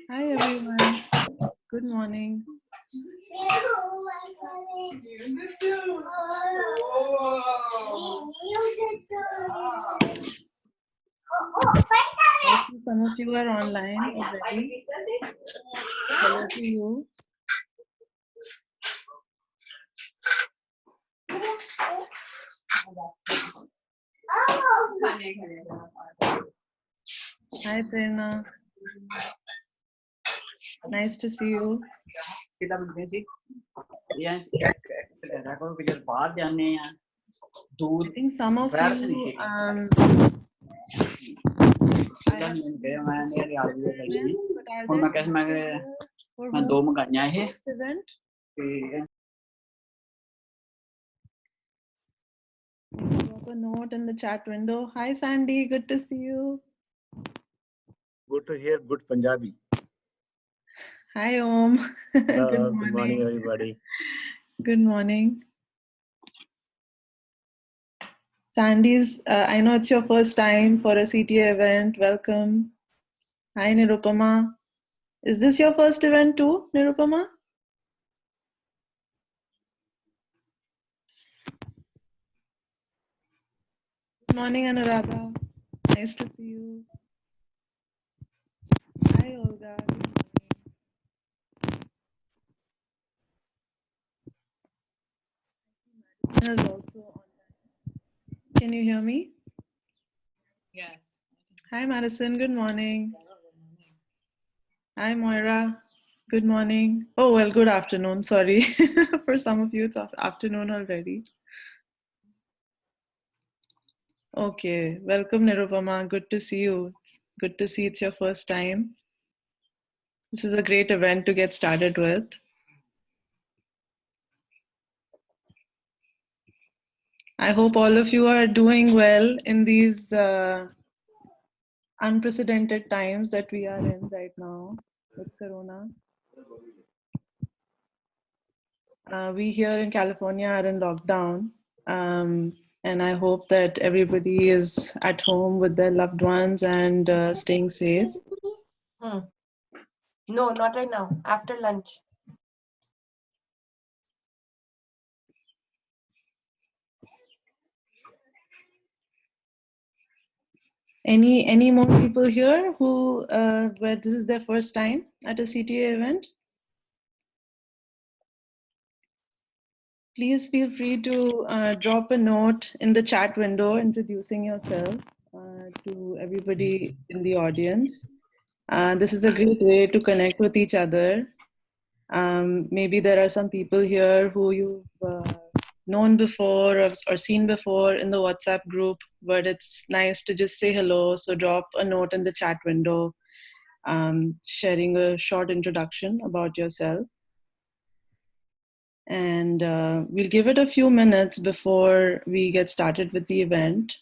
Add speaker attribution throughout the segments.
Speaker 1: Hi everyone. Good morning. I see some of you are online already. Hello to you. Hi Prerna. Nice to see you. I think some of you event? Drop a note in the chat window. Hi Sandy, good to see you.
Speaker 2: Good to hear good Punjabi.
Speaker 1: Hi Om.
Speaker 2: Good morning everybody.
Speaker 1: Good morning. Sandy's, I know it's your first time for a CTA event. Welcome. Hi Nirupama. Is this your first event too, Nirupama? Good morning, Anuradha. Nice to see you. Hi Olga. Good morning. Madison is also online. Can you hear me?
Speaker 3: Yes.
Speaker 1: Hi Madison. Good morning. Hi Moira. Good morning. Oh, well, good afternoon. Sorry. For some of you, it's afternoon already. Okay. Welcome, Nirupama. Good to see you. Good to see it's your first time. This is a great event to get started with. I hope all of you are doing well in these unprecedented times that we are in right now with Corona. We here in California are in lockdown, and I hope that everybody is at home with their loved ones and staying safe.
Speaker 4: No, not right now. After lunch.
Speaker 1: Any more people here who where this is their first time at a CTA event? Please feel free to drop a note in the chat window introducing yourself to everybody in the audience. This is a great way to connect with each other. Maybe there are some people here who you've known before or seen before in the WhatsApp group, but it's nice to just say hello. So drop a note in the chat window, sharing a short introduction about yourself. And we'll give it a few minutes before we get started with the event.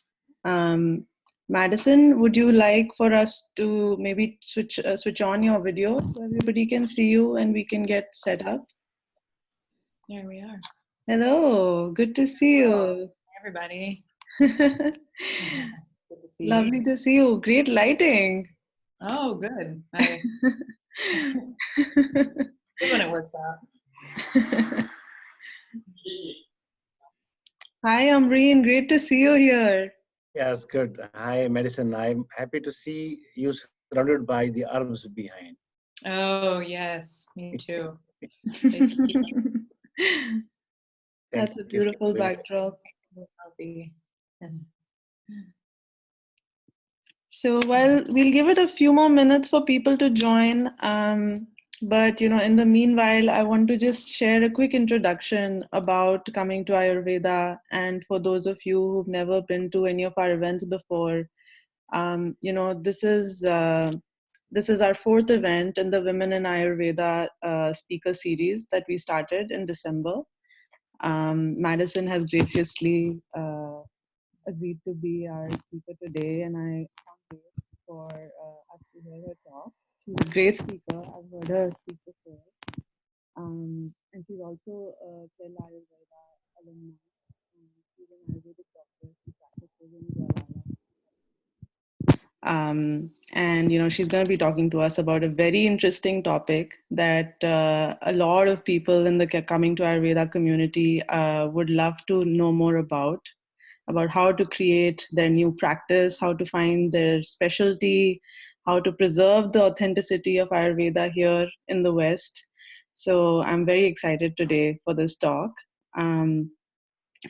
Speaker 1: Madison, would you like for us to maybe switch on your video so everybody can see you and we can get set up?
Speaker 3: There we are.
Speaker 1: Hello, good to see you.
Speaker 3: Hello, everybody. Good to see you.
Speaker 1: Lovely to see you. Great lighting.
Speaker 3: Oh, good. Good when it works out.
Speaker 1: Hi, Amreen. Great to see you here.
Speaker 2: Yes, good. Hi, Madison. I'm happy to see you surrounded by the herbs behind.
Speaker 3: Oh, yes. Me too.
Speaker 1: That's a beautiful backdrop. So, well, we'll give it a few more minutes for people to join. But, in the meanwhile, I want to just share a quick introduction about coming to Ayurveda. And for those of you who've never been to any of our events before, this is our fourth event in the Women in Ayurveda speaker series that we started in December. Madison has graciously agreed to be our speaker today, and I can't wait for us to hear her talk. She's a great speaker. I've heard her speak before. And she's also a Ayurveda alumni. She's an Ayurvedic doctor. She practices in Gualala. And she's going to be talking to us about a very interesting topic that a lot of people in the Coming to Ayurveda community would love to know more about how to create their new practice, how to find their specialty, how to preserve the authenticity of Ayurveda here in the West. So I'm very excited today for this talk.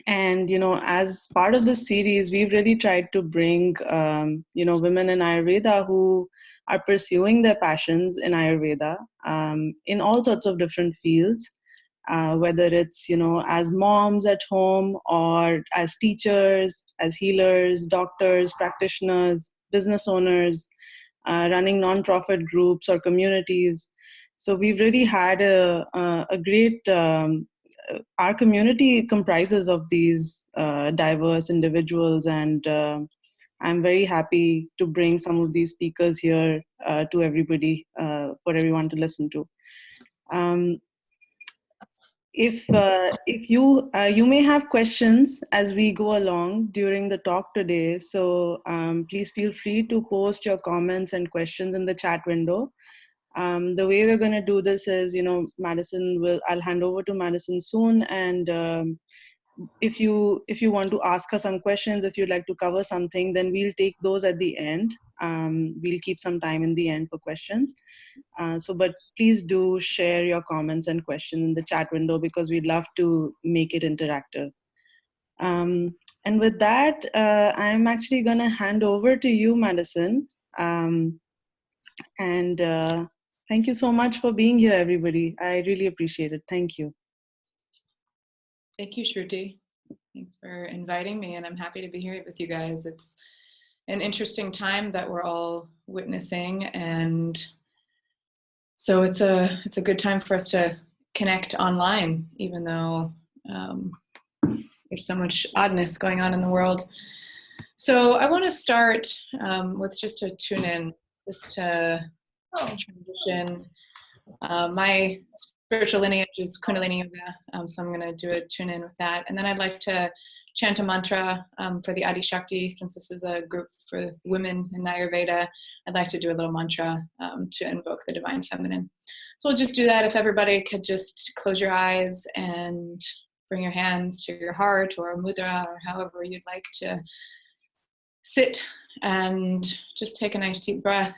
Speaker 1: And as part of this series, we've really tried to bring women in Ayurveda who are pursuing their passions in Ayurveda in all sorts of different fields, whether it's as moms at home, or as teachers, as healers, doctors, practitioners, business owners, running nonprofit groups or communities. So we've really had a great our community comprises of these diverse individuals, and I'm very happy to bring some of these speakers here to everybody, for everyone to listen to. If you may have questions as we go along during the talk today, so please feel free to post your comments and questions in the chat window. The way we're going to do this is, I'll hand over to Madison soon, and if you want to ask her some questions, if you'd like to cover something, then we'll take those at the end. We'll keep some time in the end for questions. But please do share your comments and questions in the chat window, because we'd love to make it interactive. And with that, I'm actually going to hand over to you, Madison. And thank you so much for being here, everybody. I really appreciate it. Thank you.
Speaker 3: Thank you, Shruti. Thanks for inviting me, and I'm happy to be here with you guys. It's an interesting time that we're all witnessing, and so it's a good time for us to connect online, even though there's so much oddness going on in the world. So I want to start with just a tune-in, just to transition. My spiritual lineage is Kundalini Yoga, so I'm going to do a tune-in with that. And then I'd like to chant a mantra for the Adi Shakti, since this is a group for women in Ayurveda. I'd like to do a little mantra to invoke the Divine Feminine. So we'll just do that. If everybody could just close your eyes and bring your hands to your heart, or a mudra, or however you'd like to sit, and just take a nice deep breath.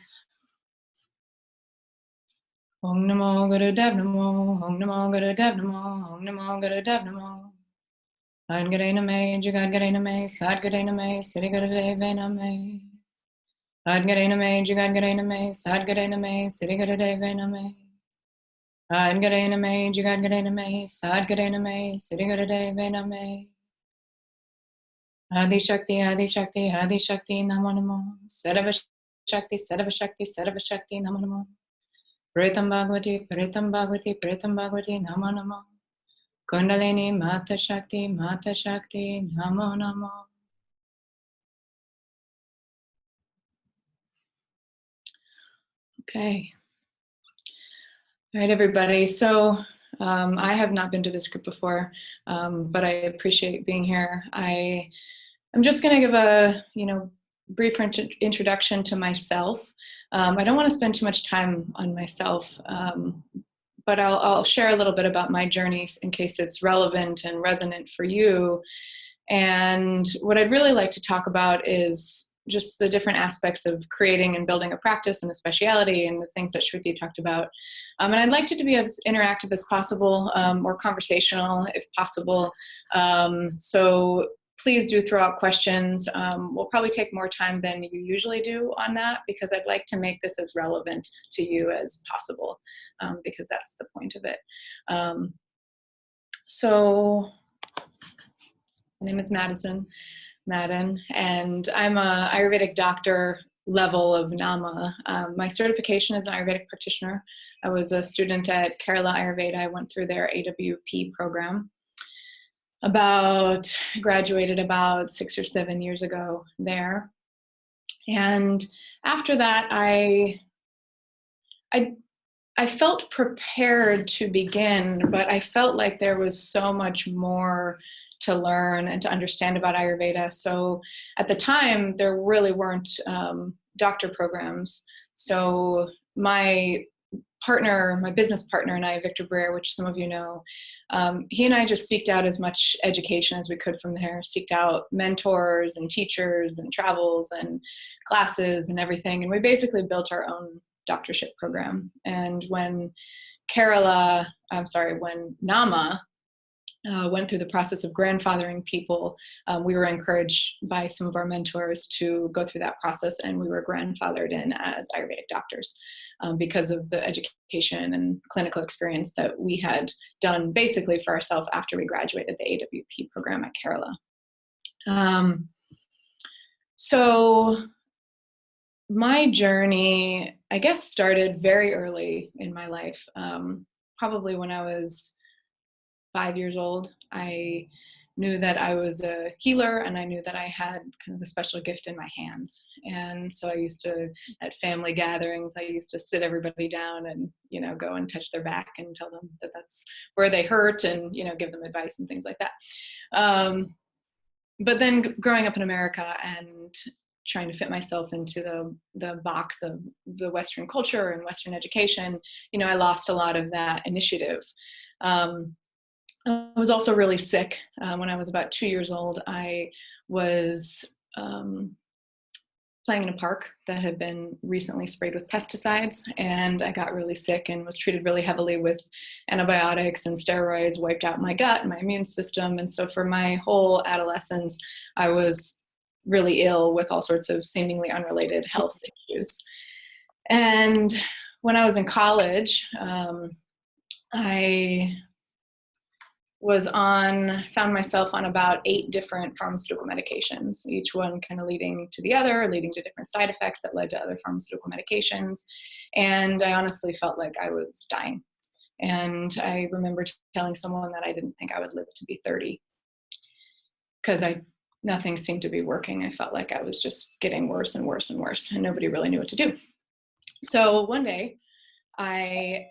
Speaker 3: Om Namo Guru Dev Namo, Om Namo Guru Dev Namo, Om Namo Guru Dev Namo. Ad Gare Name, Jagad Gare Name, Sad Gare Name, Siddhi Guru Deve Name. Ad Gare Name, Jagad Gare Name, Sad Gare Name, Siddhi Guru Deve Name. Ad Gare Name, Jagad Gare Name, Sad Gare Name, Siddhi Guru Deve Name. Adi Shakti, Adi Shakti, Adi Shakti, Namo Namo. Sarva Shakti, Sarva Shakti, Sarva Shakti, Namo Namo. Pretam Bhagavati, Pretam Bhagavati, Pretam Bhagavati, Namo Namo. Kundalini, Mata Shakti, Namo Namo. Okay. All right, everybody. So I have not been to this group before, but I appreciate being here. I'm just going to give a brief introduction to myself. I don't want to spend too much time on myself, but I'll share a little bit about my journey in case it's relevant and resonant for you. And what I'd really like to talk about is just the different aspects of creating and building a practice and a speciality, and the things that Shruti talked about. And I'd like it to be as interactive as possible, or conversational if possible. So please do throw out questions. We'll probably take more time than you usually do on that, because I'd like to make this as relevant to you as possible, because that's the point of it. So my name is Madison Madden, and I'm a Ayurvedic doctor level of NAMA. My certification is an Ayurvedic practitioner. I was a student at Kerala Ayurveda. I went through their AWP program. Graduated about 6 or 7 years ago there. And after that, I felt prepared to begin, but I felt like there was so much more to learn and to understand about Ayurveda. So at the time, there really weren't doctor programs. So my business partner and I, Victor Breer, which some of you know, he and I just seeked out as much education as we could from there, seeked out mentors and teachers and travels and classes and everything. And we basically built our own doctorship program. And when when Nama went through the process of grandfathering people, we were encouraged by some of our mentors to go through that process, and we were grandfathered in as Ayurvedic doctors because of the education and clinical experience that we had done basically for ourselves after we graduated the AWP program at Kerala. So my journey, I guess, started very early in my life, probably when I was 5 years old. I knew that I was a healer, and I knew that I had kind of a special gift in my hands. And so I used to, at family gatherings, I used to sit everybody down and, go and touch their back and tell them that that's where they hurt, and, give them advice and things like that. But then growing up in America and trying to fit myself into the box of the Western culture and Western education, I lost a lot of that initiative. I was also really sick. When I was about 2 years old, I was playing in a park that had been recently sprayed with pesticides, and I got really sick and was treated really heavily with antibiotics and steroids, wiped out my gut and my immune system. And so for my whole adolescence, I was really ill with all sorts of seemingly unrelated health issues. And when I was in college, I found myself on about 8 different pharmaceutical medications, each one kind of leading to the other, leading to different side effects that led to other pharmaceutical medications. And I honestly felt like I was dying. And I remember telling someone that I didn't think I would live to be 30 because nothing seemed to be working. I felt like I was just getting worse and worse and worse, and nobody really knew what to do. So one day I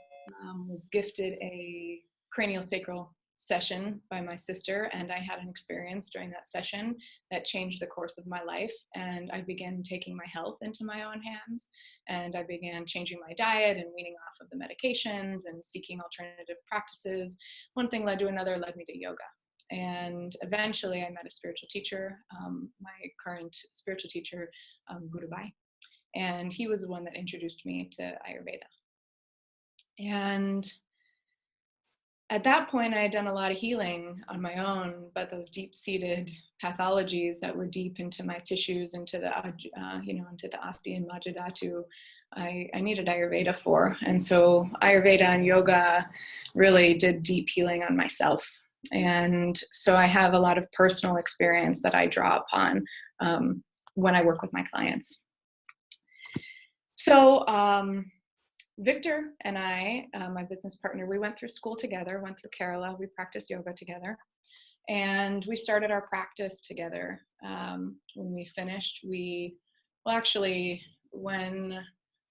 Speaker 3: was gifted a craniosacral session by my sister, and I had an experience during that session that changed the course of my life. And I began taking my health into my own hands, and I began changing my diet and weaning off of the medications and seeking alternative practices. One thing led to another, led me to yoga. And eventually I met a spiritual teacher, my current spiritual teacher, Guru Bhai, and he was the one that introduced me to Ayurveda. And at that point, I had done a lot of healing on my own, but those deep-seated pathologies that were deep into my tissues, into the Asti and Majadhatu, I needed Ayurveda for. And so Ayurveda and yoga really did deep healing on myself. And so I have a lot of personal experience that I draw upon when I work with my clients. So Victor and I, my business partner, we went through school together, went through Kerala, we practiced yoga together, and we started our practice together. When we finished, when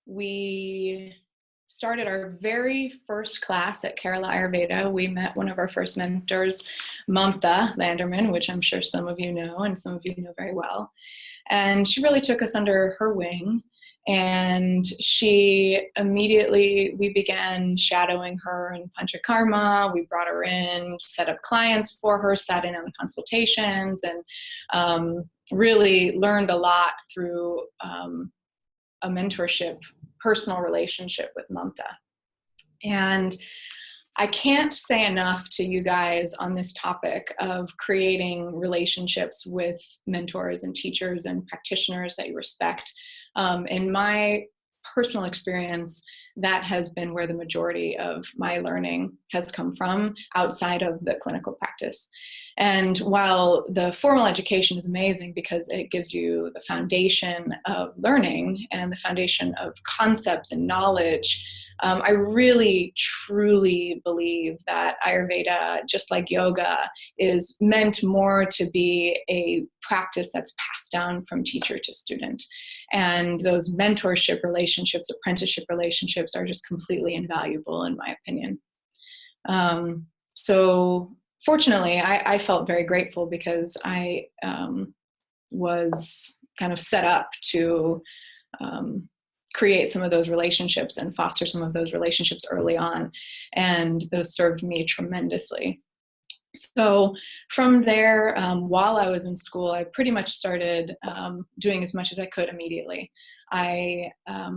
Speaker 3: we started our very first class at Kerala Ayurveda, we met one of our first mentors, Mamta Landerman, which I'm sure some of you know, and some of you know very well. And she really took us under her wing. And we began shadowing her in Panchakarma. We brought her in, set up clients for her, sat in on the consultations, and really learned a lot through a mentorship, personal relationship with Mamta. And I can't say enough to you guys on this topic of creating relationships with mentors and teachers and practitioners that you respect. In my personal experience, that has been where the majority of my learning has come from outside of the clinical practice. And while the formal education is amazing because it gives you the foundation of learning and the foundation of concepts and knowledge, I really, truly believe that Ayurveda, just like yoga, is meant more to be a practice that's passed down from teacher to student. And those mentorship relationships, apprenticeship relationships are just completely invaluable in my opinion. So fortunately, I felt very grateful because I was kind of set up to create some of those relationships and foster some of those relationships early on. And those served me tremendously. So from there, while I was in school, I pretty much started doing as much as I could immediately. I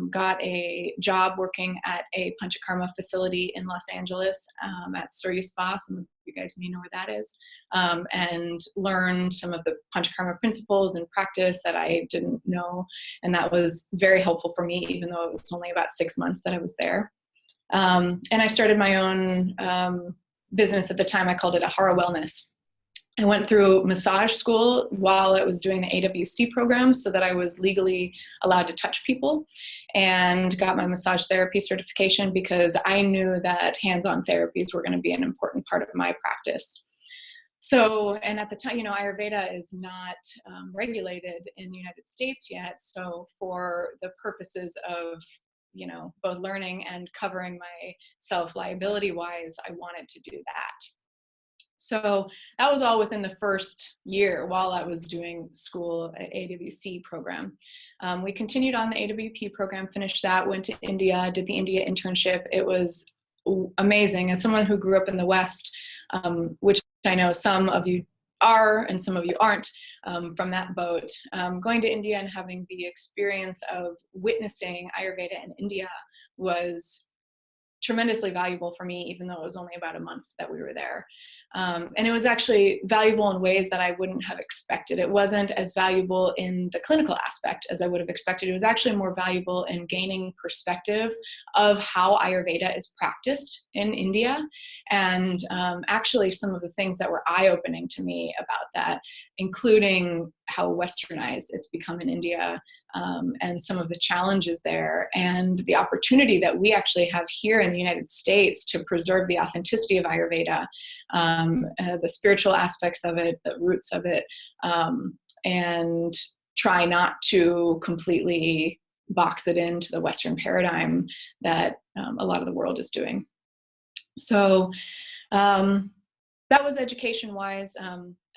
Speaker 3: got a job working at a Panchakarma facility in Los Angeles at Surya Spa. Some of you guys may know where that is, and learned some of the Panchakarma principles and practice that I didn't know. And that was very helpful for me, even though it was only about 6 months that I was there. And I started my own business at the time. I called it Ahara Wellness. I went through massage school while I was doing the AWC program so that I was legally allowed to touch people, and got my massage therapy certification because I knew that hands-on therapies were going to be an important part of my practice. So, and at the time, Ayurveda is not regulated in the United States yet. So for the purposes of both learning and covering myself liability wise, I wanted to do that. So that was all within the first year while I was doing school at AWC program. We continued on the AWP program, finished that, went to India, did the India internship. It was amazing. As someone who grew up in the West, which I know some of you are and some of you aren't from that boat, going to India and having the experience of witnessing Ayurveda in India was tremendously valuable for me, even though it was only about a month that we were there. And it was actually valuable in ways that I wouldn't have expected. It wasn't as valuable in the clinical aspect as I would have expected. It was actually more valuable in gaining perspective of how Ayurveda is practiced in India. And actually some of the things that were eye-opening to me about that, including how westernized it's become in India, and some of the challenges there, and the opportunity that we actually have here in the United States to preserve the authenticity of Ayurveda, the spiritual aspects of it, the roots of it, and try not to completely box it into the Western paradigm that a lot of the world is doing. So that was education-wise.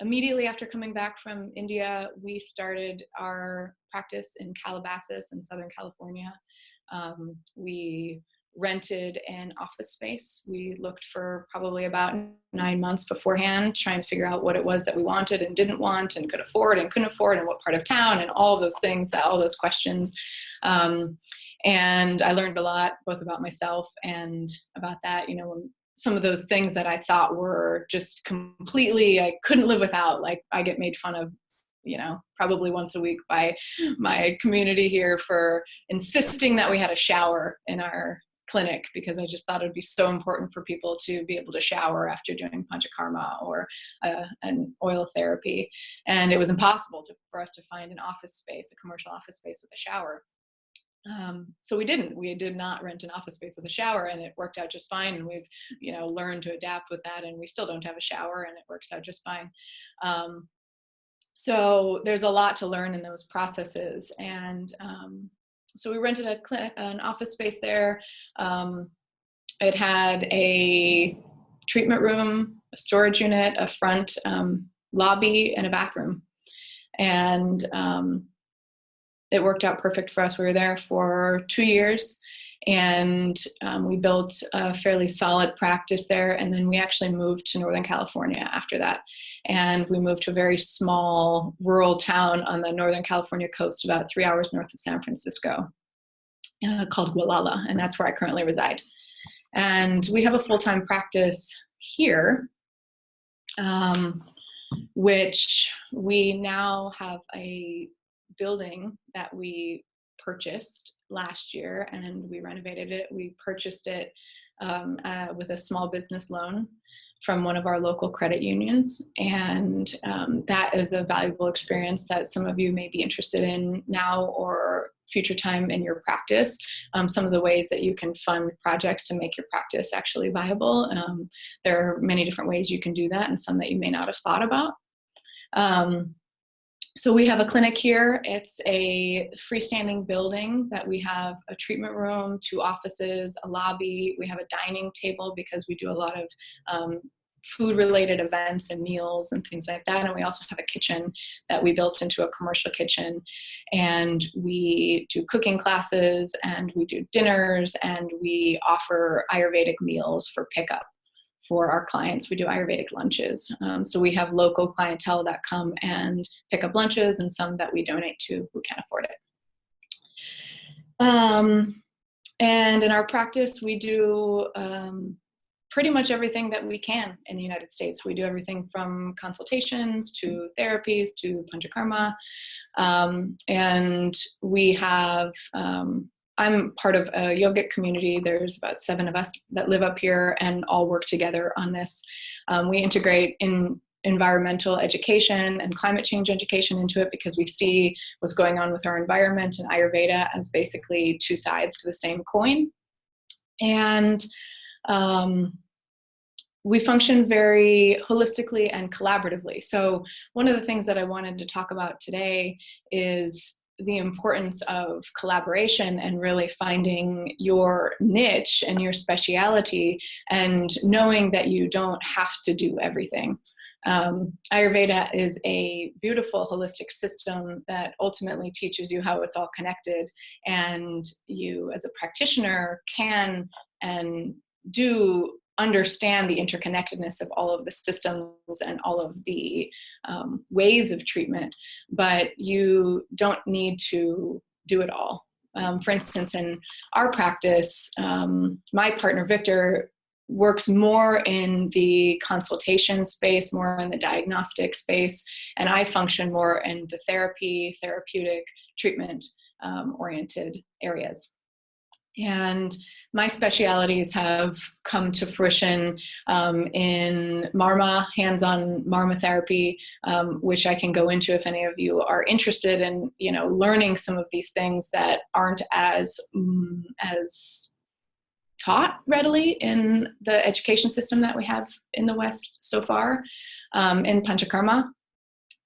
Speaker 3: Immediately after coming back from India, we started our practice in Calabasas in Southern California. We rented an office space. We looked for probably about 9 months beforehand, trying to figure out what it was that we wanted and didn't want and could afford and couldn't afford, and what part of town, and all those things, all those questions. And I learned a lot, both about myself and about that, when some of those things that I thought were just completely, I couldn't live without. Like, I get made fun of, probably once a week by my community here for insisting that we had a shower in our clinic, because I just thought it would be so important for people to be able to shower after doing Panchakarma or an oil therapy. And it was impossible for us to find an office space, a commercial office space with a shower. So we did not rent an office space with a shower, and it worked out just fine. And we've, learned to adapt with that, and we still don't have a shower, and it works out just fine. So there's a lot to learn in those processes. And so we rented an office space there. It had a treatment room, a storage unit, a front lobby, and a bathroom. And it worked out perfect for us. We were there for 2 years, and we built a fairly solid practice there. And then we actually moved to Northern California after that. And we moved to a very small rural town on the Northern California coast, about 3 hours north of San Francisco, called Gualala. And that's where I currently reside. And we have a full-time practice here, which we now have a building that we purchased last year, and we renovated it. We purchased it with a small business loan from one of our local credit unions. And that is a valuable experience that some of you may be interested in now or future time in your practice. Some of the ways that you can fund projects to make your practice actually viable. There are many different ways you can do that, and some that you may not have thought about. So we have a clinic here. It's a freestanding building that we have a treatment room, 2 offices, a lobby. We have a dining table because we do a lot of food-related events and meals and things like that. And we also have a kitchen that we built into a commercial kitchen. And we do cooking classes, and we do dinners, and we offer Ayurvedic meals for pickup for our clients. We do Ayurvedic lunches. So we have local clientele that come and pick up lunches, and some that we donate to who can't afford it. And in our practice, we do pretty much everything that we can in the United States. We do everything from consultations to therapies to panchakarma. And we have, I'm part of a yogic community. There's about 7 of us that live up here and all work together on this. We integrate in environmental education and climate change education into it, because we see what's going on with our environment and Ayurveda as basically 2 sides to the same coin. And we function very holistically and collaboratively. So one of the things that I wanted to talk about today is the importance of collaboration and really finding your niche and your speciality, and knowing that you don't have to do everything. Ayurveda is a beautiful holistic system that ultimately teaches you how it's all connected, and you as a practitioner can and do understand the interconnectedness of all of the systems and all of the ways of treatment, but you don't need to do it all. For instance, in our practice, my partner Victor works more in the consultation space, more in the diagnostic space, and I function more in the therapeutic, treatment oriented areas. And my specialities have come to fruition in Marma, hands-on Marma therapy, which I can go into if any of you are interested in, learning some of these things that aren't as taught readily in the education system that we have in the West so far, in Panchakarma.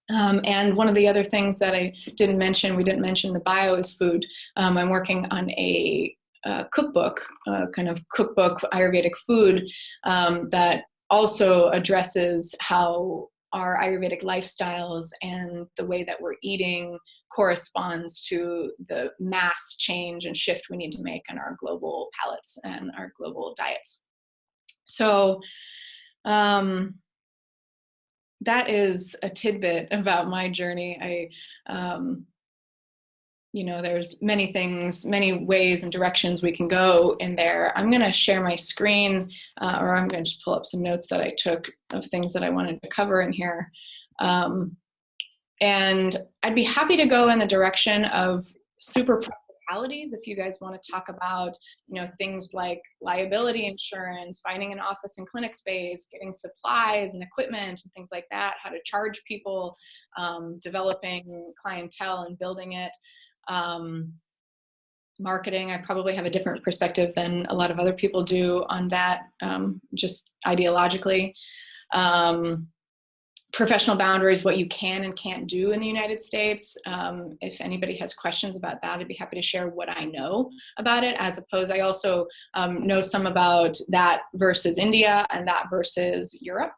Speaker 3: And one of the other things that we didn't mention the bio is food. I'm working on a cookbook, kind of cookbook for Ayurvedic food, that also addresses how our Ayurvedic lifestyles and the way that we're eating corresponds to the mass change and shift we need to make in our global palates and our global diets. So that is a tidbit about my journey. There's many things, many ways and directions we can go in there. I'm going to share my screen, or I'm going to just pull up some notes that I took of things that I wanted to cover in here. And I'd be happy to go in the direction of super practicalities if you guys want to talk about, things like liability insurance, finding an office and clinic space, getting supplies and equipment and things like that, how to charge people, developing clientele and building it. Marketing, I probably have a different perspective than a lot of other people do on that, just ideologically. Professional boundaries, what you can and can't do in the United States. If anybody has questions about that, I'd be happy to share what I know about it. As opposed, I also know some about that versus India and that versus Europe.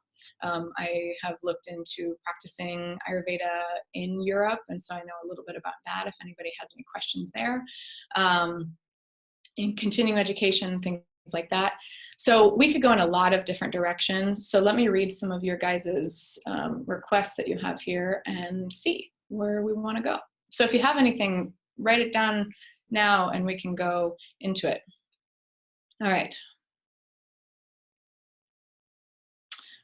Speaker 3: I have looked into practicing Ayurveda in Europe, and so I know a little bit about that if anybody has any questions there. In continuing education, things like that. So we could go in a lot of different directions. So let me read some of your guys' requests that you have here and see where we want to go. So if you have anything, write it down now and we can go into it. All right.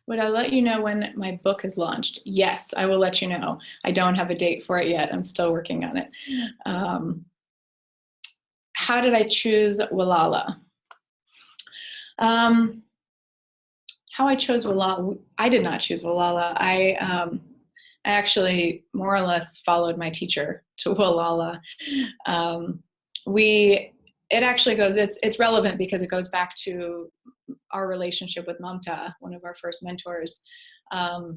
Speaker 3: Would I let you know when my book is launched? Yes, I will let you know. I don't have a date for it yet. I'm still working on it. How did I choose Gualala? How I chose Gualala, I did not choose Gualala. I actually more or less followed my teacher to Gualala. It actually goes, it's relevant because it goes back to our relationship with Mamta, one of our first mentors. Her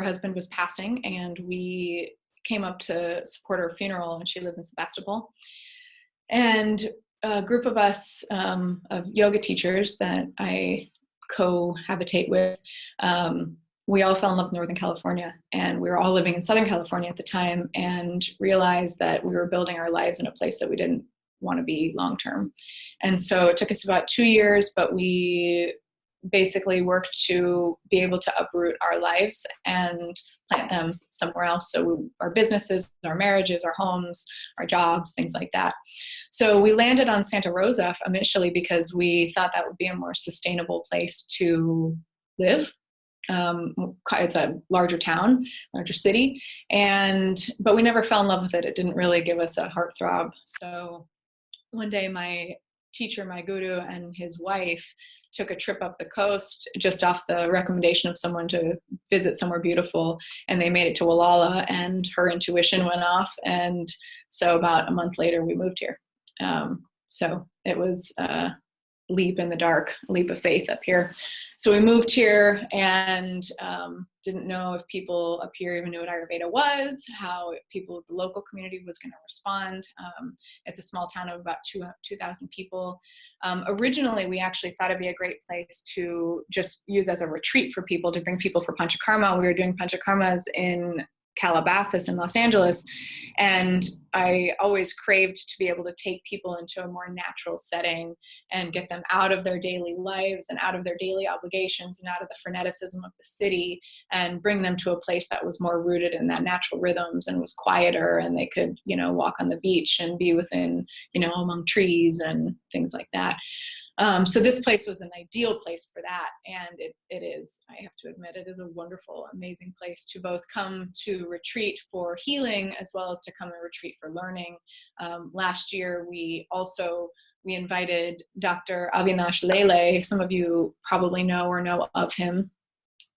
Speaker 3: husband was passing and we came up to support her funeral, and she lives in Sebastopol. And a group of us, of yoga teachers that I cohabitate with, we all fell in love with Northern California, and we were all living in Southern California at the time, and realized that we were building our lives in a place that we didn't want to be long-term. And so it took us about 2 years, but we basically worked to be able to uproot our lives and plant them somewhere else. So our businesses, our marriages, our homes, our jobs, things like that. So we landed on Santa Rosa initially because we thought that would be a more sustainable place to live. It's a larger town, larger city, but we never fell in love with it. It didn't really give us a heartthrob. So one day my teacher, my guru, and his wife took a trip up the coast just off the recommendation of someone to visit somewhere beautiful, and they made it to Gualala, and her intuition went off, and so about a month later we moved here. So it was a leap in the dark, a leap of faith up here. So we moved here and didn't know if people up here even knew what Ayurveda was, how people, the local community was going to respond. It's a small town of about 2,000 people. Originally, we actually thought it'd be a great place to just use as a retreat for people, to bring people for Panchakarma. We were doing Panchakarmas in Calabasas in Los Angeles, and I always craved to be able to take people into a more natural setting and get them out of their daily lives and out of their daily obligations and out of the freneticism of the city, and bring them to a place that was more rooted in that natural rhythms and was quieter, and they could, walk on the beach and be within, among trees and things like that. So this place was an ideal place for that, and it is, I have to admit, it is a wonderful, amazing place to both come to retreat for healing as well as to come and retreat for learning. Last year, we invited Dr. Avinash Lele. Some of you probably know or know of him.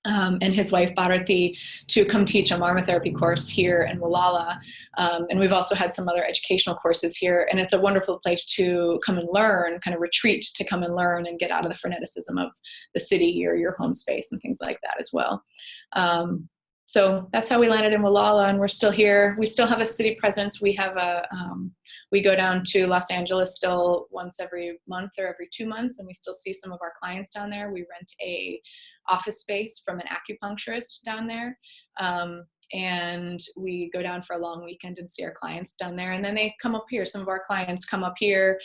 Speaker 3: And his wife Bharati, to come teach a marma therapy course here in Gualala. And we've also had some other educational courses here, and it's a wonderful place to come and learn, kind of retreat to come and learn and get out of the freneticism of the city or your home space and things like that as well. So that's how we landed in Gualala, and we're still here. We still have a city presence. We have we go down to Los Angeles still once every month or every 2 months, and we still see some of our clients down there. We rent a office space from an acupuncturist down there, and we go down for a long weekend and see our clients down there, and then they come up here. Some of our clients come up here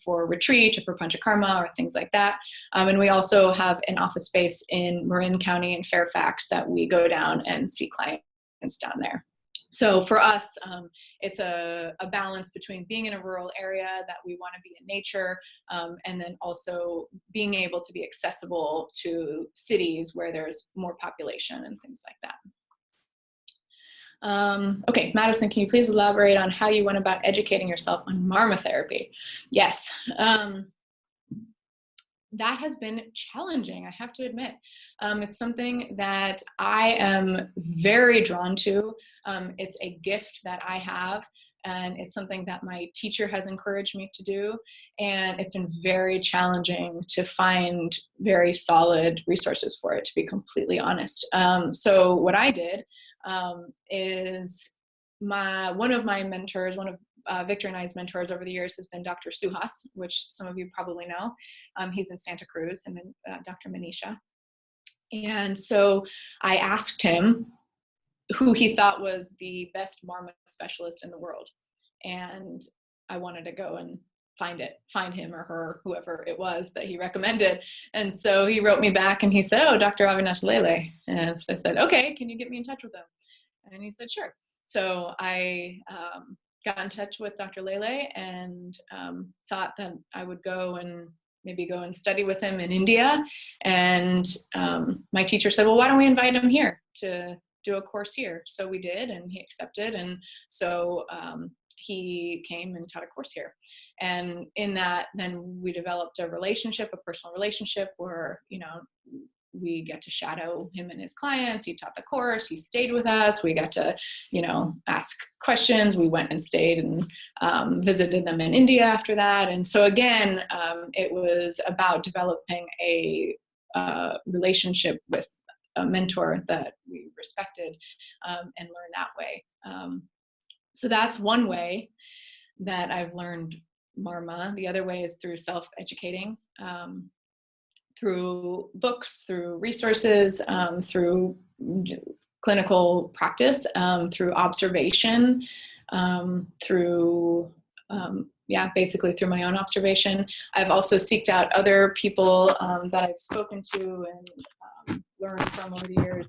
Speaker 3: for retreat or for Panchakarma or things like that, and we also have an office space in Marin County in Fairfax that we go down and see clients down there. So for us, it's a balance between being in a rural area that we want to be in nature, and then also being able to be accessible to cities where there's more population and things like that. Okay, Madison, can you please elaborate on how you went about educating yourself on marma therapy? Yes. That has been challenging, I have to admit. It's something that I am very drawn to. It's a gift that I have, and it's something that my teacher has encouraged me to do. And it's been very challenging to find very solid resources for it, to be completely honest. So what I did is one of my mentors, one of Victor and I's mentors over the years has been Dr. Suhas, which some of you probably know. He's in Santa Cruz, and then Dr. Manisha. And so I asked him who he thought was the best marma specialist in the world. And I wanted to go and find him or her, whoever it was that he recommended. And so he wrote me back and he said, "Oh, Dr. Avinash Lele." And so I said, "Okay, can you get me in touch with him?" And he said, "Sure." So I got in touch with Dr. Lele and thought that I would maybe go and study with him in India. And my teacher said, "Well, why don't we invite him here to do a course here?" So we did, and he accepted. And so he came and taught a course here. And in that, then we developed a personal relationship where, we get to shadow him and his clients. He taught the course. He stayed with us. We got to, ask questions. We went and stayed and visited them in India after that. And so again, it was about developing a relationship with a mentor that we respected and learned that way. So that's one way that I've learned marma. The other way is through self-educating. through books, through resources, through clinical practice, through observation, through basically through my own observation. I've also sought out other people that I've spoken to and learned from over the years.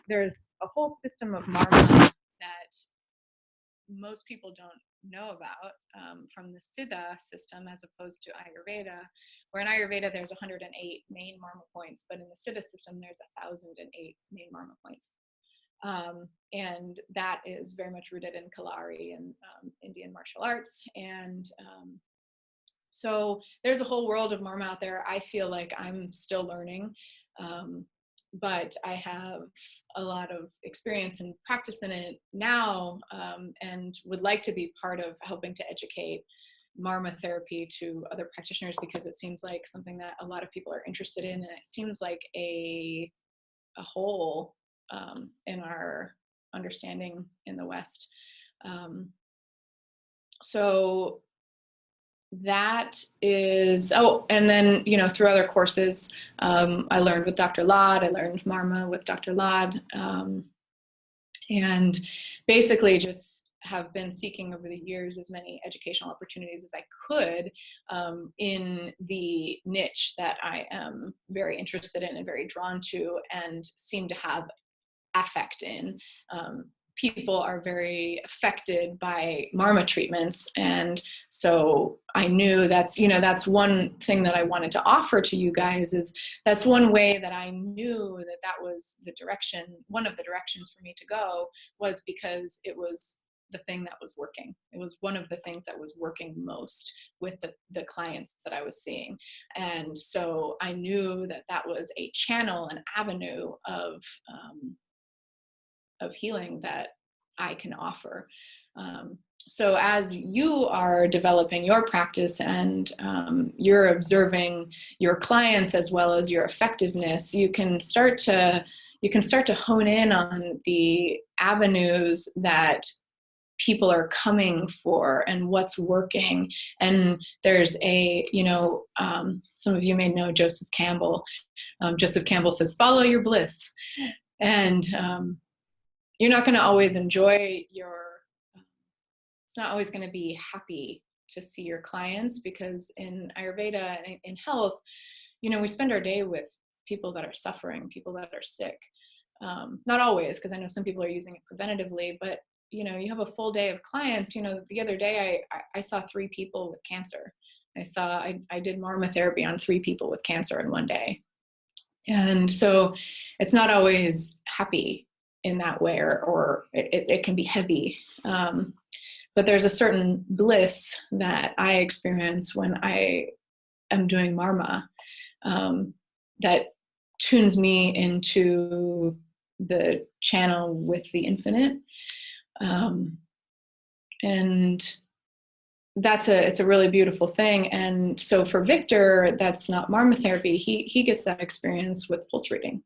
Speaker 3: There's a whole system of Marma that most people don't know about from the Siddha system as opposed to Ayurveda, where in Ayurveda there's 108 main Marma points, but in the Siddha system there's 1,008 main Marma points. And that is very much rooted in Kalari and Indian martial arts. And so there's a whole world of Marma out there. I feel like I'm still learning, but I have a lot of experience and practice in it now, and would like to be part of helping to educate Marma therapy to other practitioners, because it seems like something that a lot of people are interested in, and it seems like a hole in our understanding in the West. So that is, and then, through other courses, I learned with Dr. Lad, I learned Marma with Dr. Lad, and basically just have been seeking over the years as many educational opportunities as I could in the niche that I am very interested in and very drawn to and seem to have affect in. People are very affected by Marma treatments. And so I knew that's one thing that I wanted to offer to you guys, is that's one way that I knew that was the direction, one of the directions for me to go, was because it was the thing that was working. It was one of the things that was working most with the clients that I was seeing. And so I knew that was a channel, an avenue of healing that I can offer. So as you are developing your practice and you're observing your clients as well as your effectiveness, you can start to hone in on the avenues that people are coming for and what's working. And there's some of you may know Joseph Campbell. Joseph Campbell says, follow your bliss. And you're not going to always enjoy it's not always going to be happy to see your clients, because in Ayurveda and in health, we spend our day with people that are suffering, people that are sick. Not always, because I know some people are using it preventatively, but you have a full day of clients. The other day I saw 3 people with cancer. I did Marma therapy on 3 people with cancer in one day. And so it's not always happy in that way, or it can be heavy. But there's a certain bliss that I experience when I am doing Marma that tunes me into the channel with the infinite. And it's a really beautiful thing. And so for Victor, that's not Marma therapy. He gets that experience with pulse reading.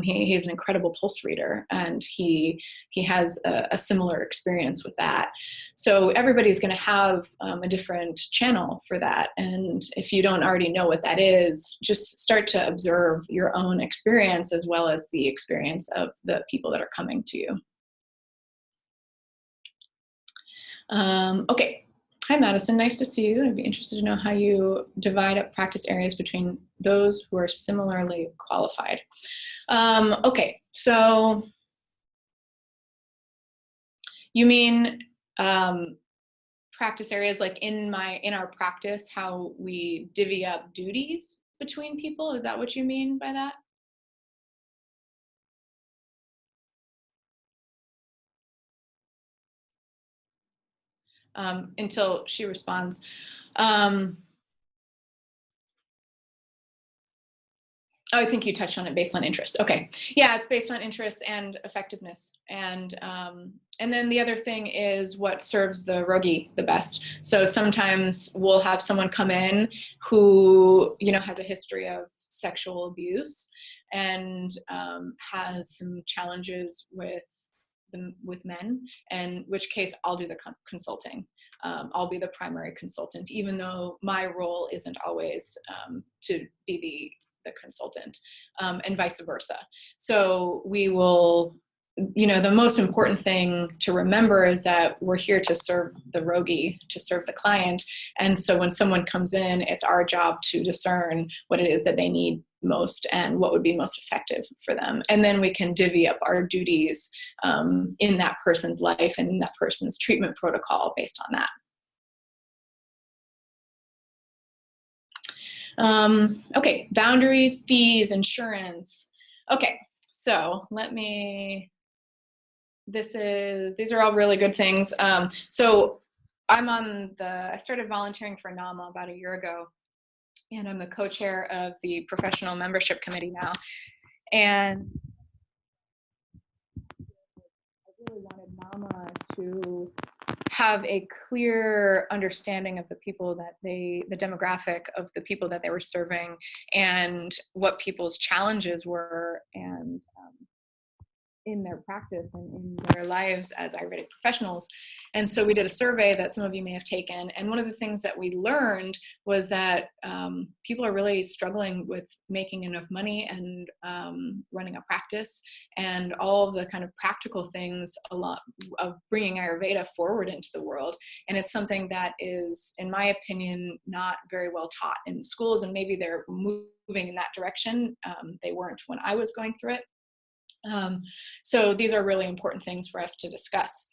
Speaker 3: He is an incredible pulse reader, and he has a similar experience with that. So everybody's going to have a different channel for that. And if you don't already know what that is, just start to observe your own experience as well as the experience of the people that are coming to you. Okay. Hi, Madison. Nice to see you. I'd be interested to know how you divide up practice areas between those who are similarly qualified. Okay, so you mean practice areas like in our practice, how we divvy up duties between people? Is that what you mean by that? Until she responds. I think you touched on it based on interest. Okay. Yeah, it's based on interest and effectiveness. And then the other thing is what serves the rogi the best. So sometimes we'll have someone come in who, has a history of sexual abuse and has some challenges with with men, in which case I'll do the consulting. I'll be the primary consultant, even though my role isn't always to be the consultant, and vice versa. So we will, the most important thing to remember is that we're here to serve the rogi, to serve the client. And so when someone comes in, it's our job to discern what it is that they need most and what would be most effective for them. And then we can divvy up our duties in that person's life and in that person's treatment protocol based on that. Okay, boundaries, fees, insurance. Okay, so these are all really good things. So I started volunteering for NAMA about a year ago, and I'm the co-chair of the professional membership committee now. And I really wanted NAMA to have a clear understanding of the people the demographic of the people that they were serving, and what people's challenges were, and in their practice and in their lives as Ayurvedic professionals. And so we did a survey that some of you may have taken. And one of the things that we learned was that people are really struggling with making enough money and running a practice, and all of the kind of practical things of bringing Ayurveda forward into the world. And it's something that is, in my opinion, not very well taught in schools, and maybe they're moving in that direction. They weren't when I was going through it. So these are really important things for us to discuss.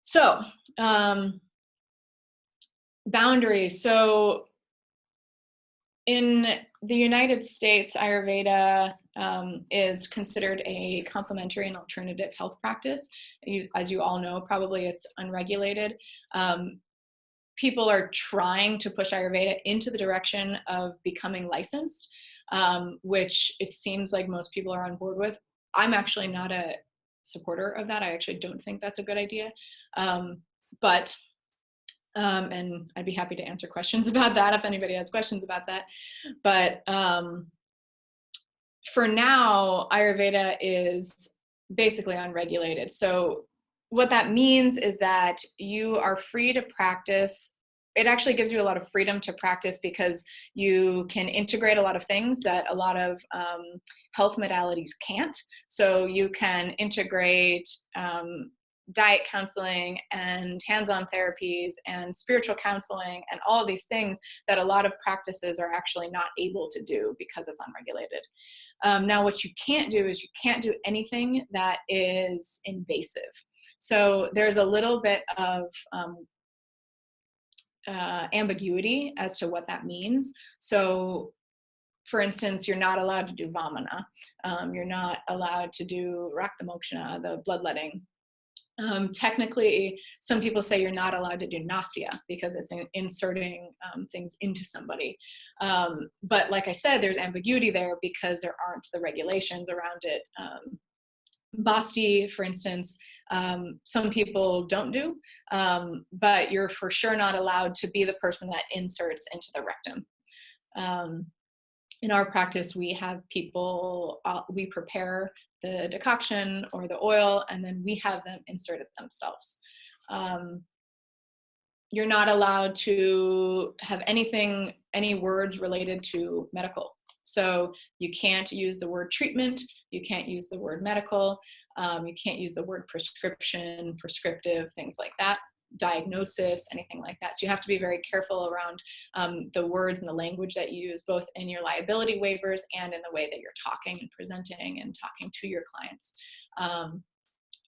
Speaker 3: So boundaries. So in the United States, Ayurveda is considered a complementary and alternative health practice. As you all know, probably it's unregulated. People are trying to push Ayurveda into the direction of becoming licensed, which it seems like most people are on board with. I'm actually not a supporter of that. I actually don't think that's a good idea. And I'd be happy to answer questions about that if anybody has questions about that. But for now, Ayurveda is basically unregulated. So what that means is that you are free to practice. It actually gives you a lot of freedom to practice, because you can integrate a lot of things that a lot of health modalities can't. So you can integrate diet counseling and hands-on therapies and spiritual counseling and all of these things that a lot of practices are actually not able to do because it's unregulated. Now, what you can't do is you can't do anything that is invasive. So there's a little bit of ambiguity as to what that means. So for instance, you're not allowed to do vamana. You're not allowed to do rakta mokshana, the bloodletting. Technically, some people say you're not allowed to do nasya because it's inserting things into somebody. But like I said, there's ambiguity there because there aren't the regulations around it. Basti, for instance, some people don't do, but you're for sure not allowed to be the person that inserts into the rectum. In our practice, we have people, we prepare the decoction or the oil, and then we have them insert it themselves. You're not allowed to have any words related to medical. So you can't use the word treatment, you can't use the word medical, you can't use the word prescription, prescriptive, things like that, diagnosis, anything like that. So you have to be very careful around the words and the language that you use, both in your liability waivers and in the way that you're talking and presenting and talking to your clients.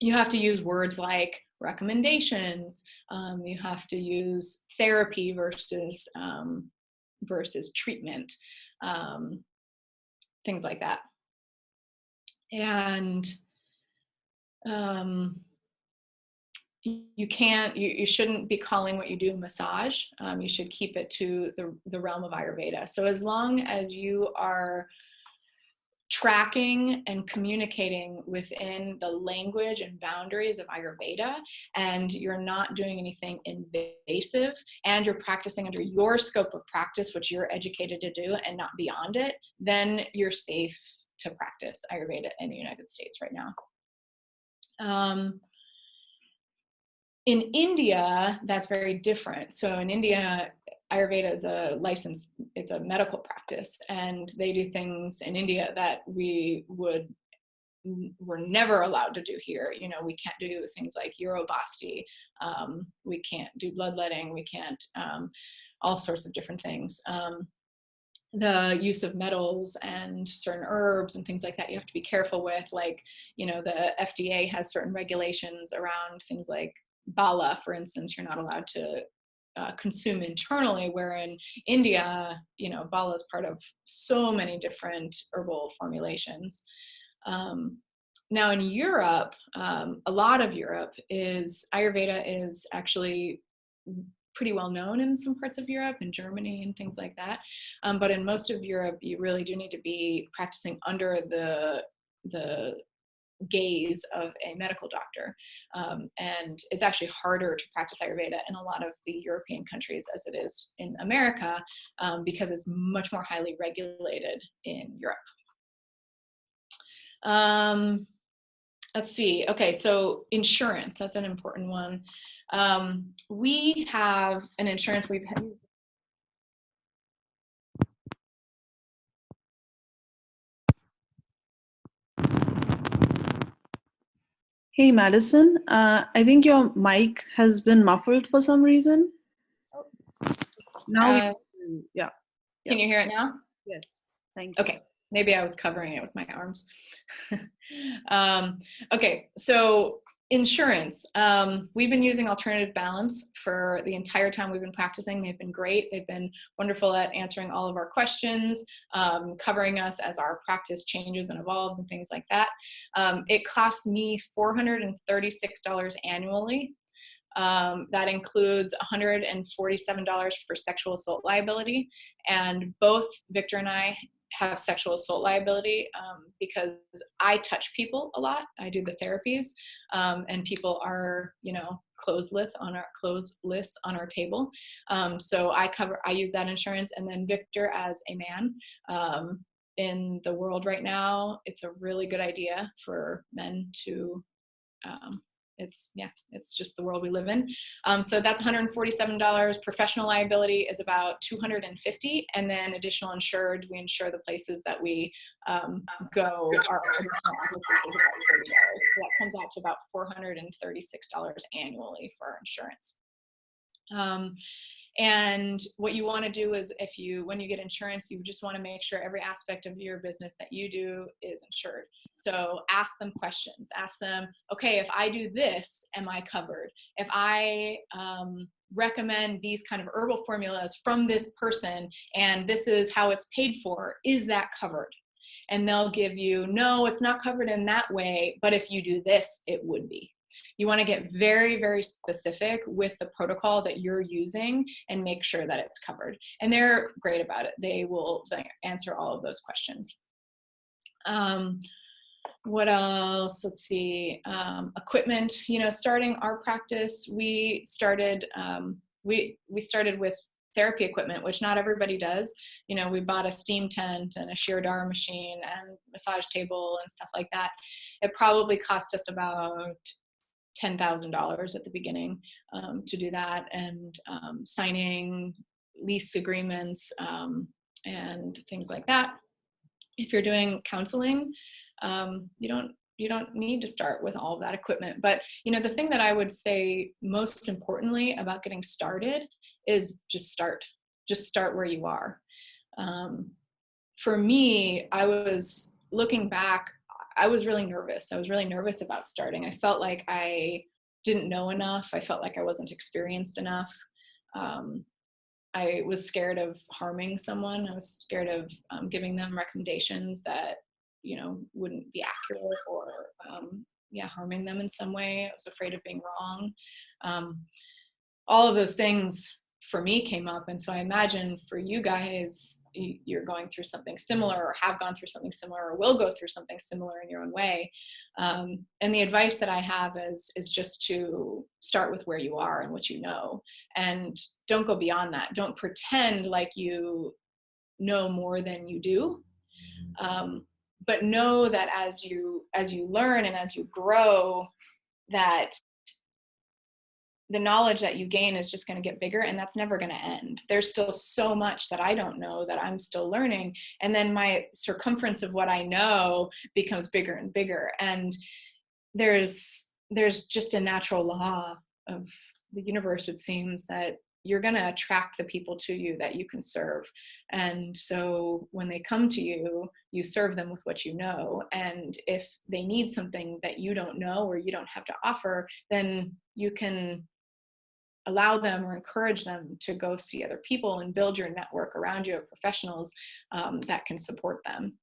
Speaker 3: You have to use words like recommendations. You have to use therapy versus treatment, things like that. And you shouldn't be calling what you do massage. You should keep it to the realm of Ayurveda. So as long as you are tracking and communicating within the language and boundaries of Ayurveda, and you're not doing anything invasive, and you're practicing under your scope of practice, which you're educated to do, and not beyond it, then you're safe to practice Ayurveda in the United States right now. In India, that's very different. So in India, Ayurveda is a licensed, it's a medical practice, and they do things in India that we're never allowed to do here. You know, we can't do things like urobasti, we can't do bloodletting, we can't, all sorts of different things. The use of metals and certain herbs and things like that, you have to be careful with. Like, you know, the FDA has certain regulations around things like Bala, for instance, you're not allowed to consume internally, where in India, you know, Bala is part of so many different herbal formulations. Now in Europe, a lot of Europe is, Ayurveda is actually pretty well known in some parts of Europe and Germany and things like that. But in most of Europe, you really do need to be practicing under the gaze of a medical doctor. And it's actually harder to practice Ayurveda in a lot of the European countries as it is in America, because it's much more highly regulated in Europe. Let's see. Okay, so insurance, that's an important one. We have an insurance we've had.
Speaker 1: Hey, Madison, I think your mic has been muffled for some reason. Now, yeah.
Speaker 3: Can you hear it now?
Speaker 1: Yes, thank you.
Speaker 3: Okay, maybe I was covering it with my arms. Okay, so insurance. We've been using Alternative Balance for the entire time we've been practicing. They've been great. They've been wonderful at answering all of our questions, covering us as our practice changes and evolves and things like that. It costs me $436 annually. That includes $147 for sexual assault liability, and both Victor and I have sexual assault liability because I touch people a lot. I do the therapies, and people are, you know, closed list on our table. So I use that insurance. And then Victor, as a man, in the world right now, it's a really good idea for men to it's just the world we live in. So that's $147. Professional liability is about $250, and then additional insured, we insure the places that we go. Our additional application is about $30. So that comes out to about $436 annually for our insurance. And what you want to do is, when you get insurance, you just want to make sure every aspect of your business that you do is insured. So ask them questions. Ask them, okay, if I do this, am I covered? If I recommend these kind of herbal formulas from this person and this is how it's paid for, is that covered? And they'll give you, no, it's not covered in that way, but if you do this, it would be. You want to get very, very specific with the protocol that you're using and make sure that it's covered. And they're great about it. They answer all of those questions. What else? Let's see. Equipment. You know, starting our practice, we started with therapy equipment, which not everybody does. You know, we bought a steam tent and a Shirodara machine and massage table and stuff like that. It probably cost us about $10,000 at the beginning to do that, and signing lease agreements and things like that. If you're doing counseling, you don't need to start with all of that equipment. But you know, the thing that I would say most importantly about getting started is just start where you are. For me, I was looking back, I was really nervous. I was really nervous about starting. I felt like I didn't know enough. I felt like I wasn't experienced enough. I was scared of harming someone. I was scared of giving them recommendations that, you know, wouldn't be accurate, or harming them in some way. I was afraid of being wrong. All of those things for me came up. And so I imagine for you guys, you're going through something similar, or have gone through something similar, or will go through something similar in your own way. And the advice that I have is just to start with where you are and what you know, and don't go beyond that. Don't pretend like you know more than you do. But know that as you learn and as you grow, that the knowledge that you gain is just going to get bigger, and that's never going to end. There's still so much that I don't know that I'm still learning. And then my circumference of what I know becomes bigger and bigger. And there's just a natural law of the universe, it seems, that you're going to attract the people to you that you can serve. And so when they come to you, you serve them with what you know. And if they need something that you don't know or you don't have to offer, then you can allow them or encourage them to go see other people and build your network around you of professionals that can support them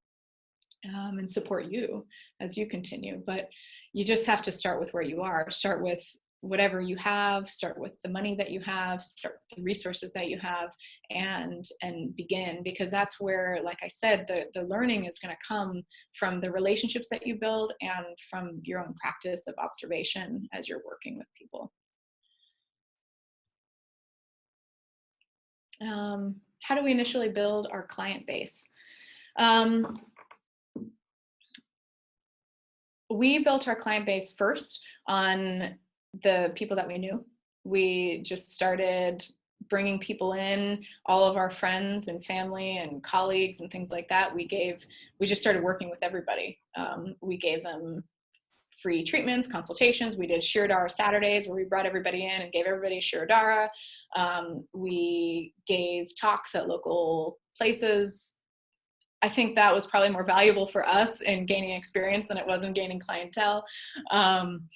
Speaker 3: and support you as you continue. But you just have to start with where you are. Start with whatever you have, start with the money that you have, start with the resources that you have, and begin, because that's where, like I said, the learning is going to come from the relationships that you build and from your own practice of observation as you're working with people. How do we initially build our client base? We built our client base first on the people that we knew. We just started bringing people in, all of our friends and family and colleagues and things like that. We just started working with everybody. We gave them free treatments, consultations. We did Shirodara Saturdays where we brought everybody in and gave everybody Shirodara. We gave talks at local places. I think that was probably more valuable for us in gaining experience than it was in gaining clientele. And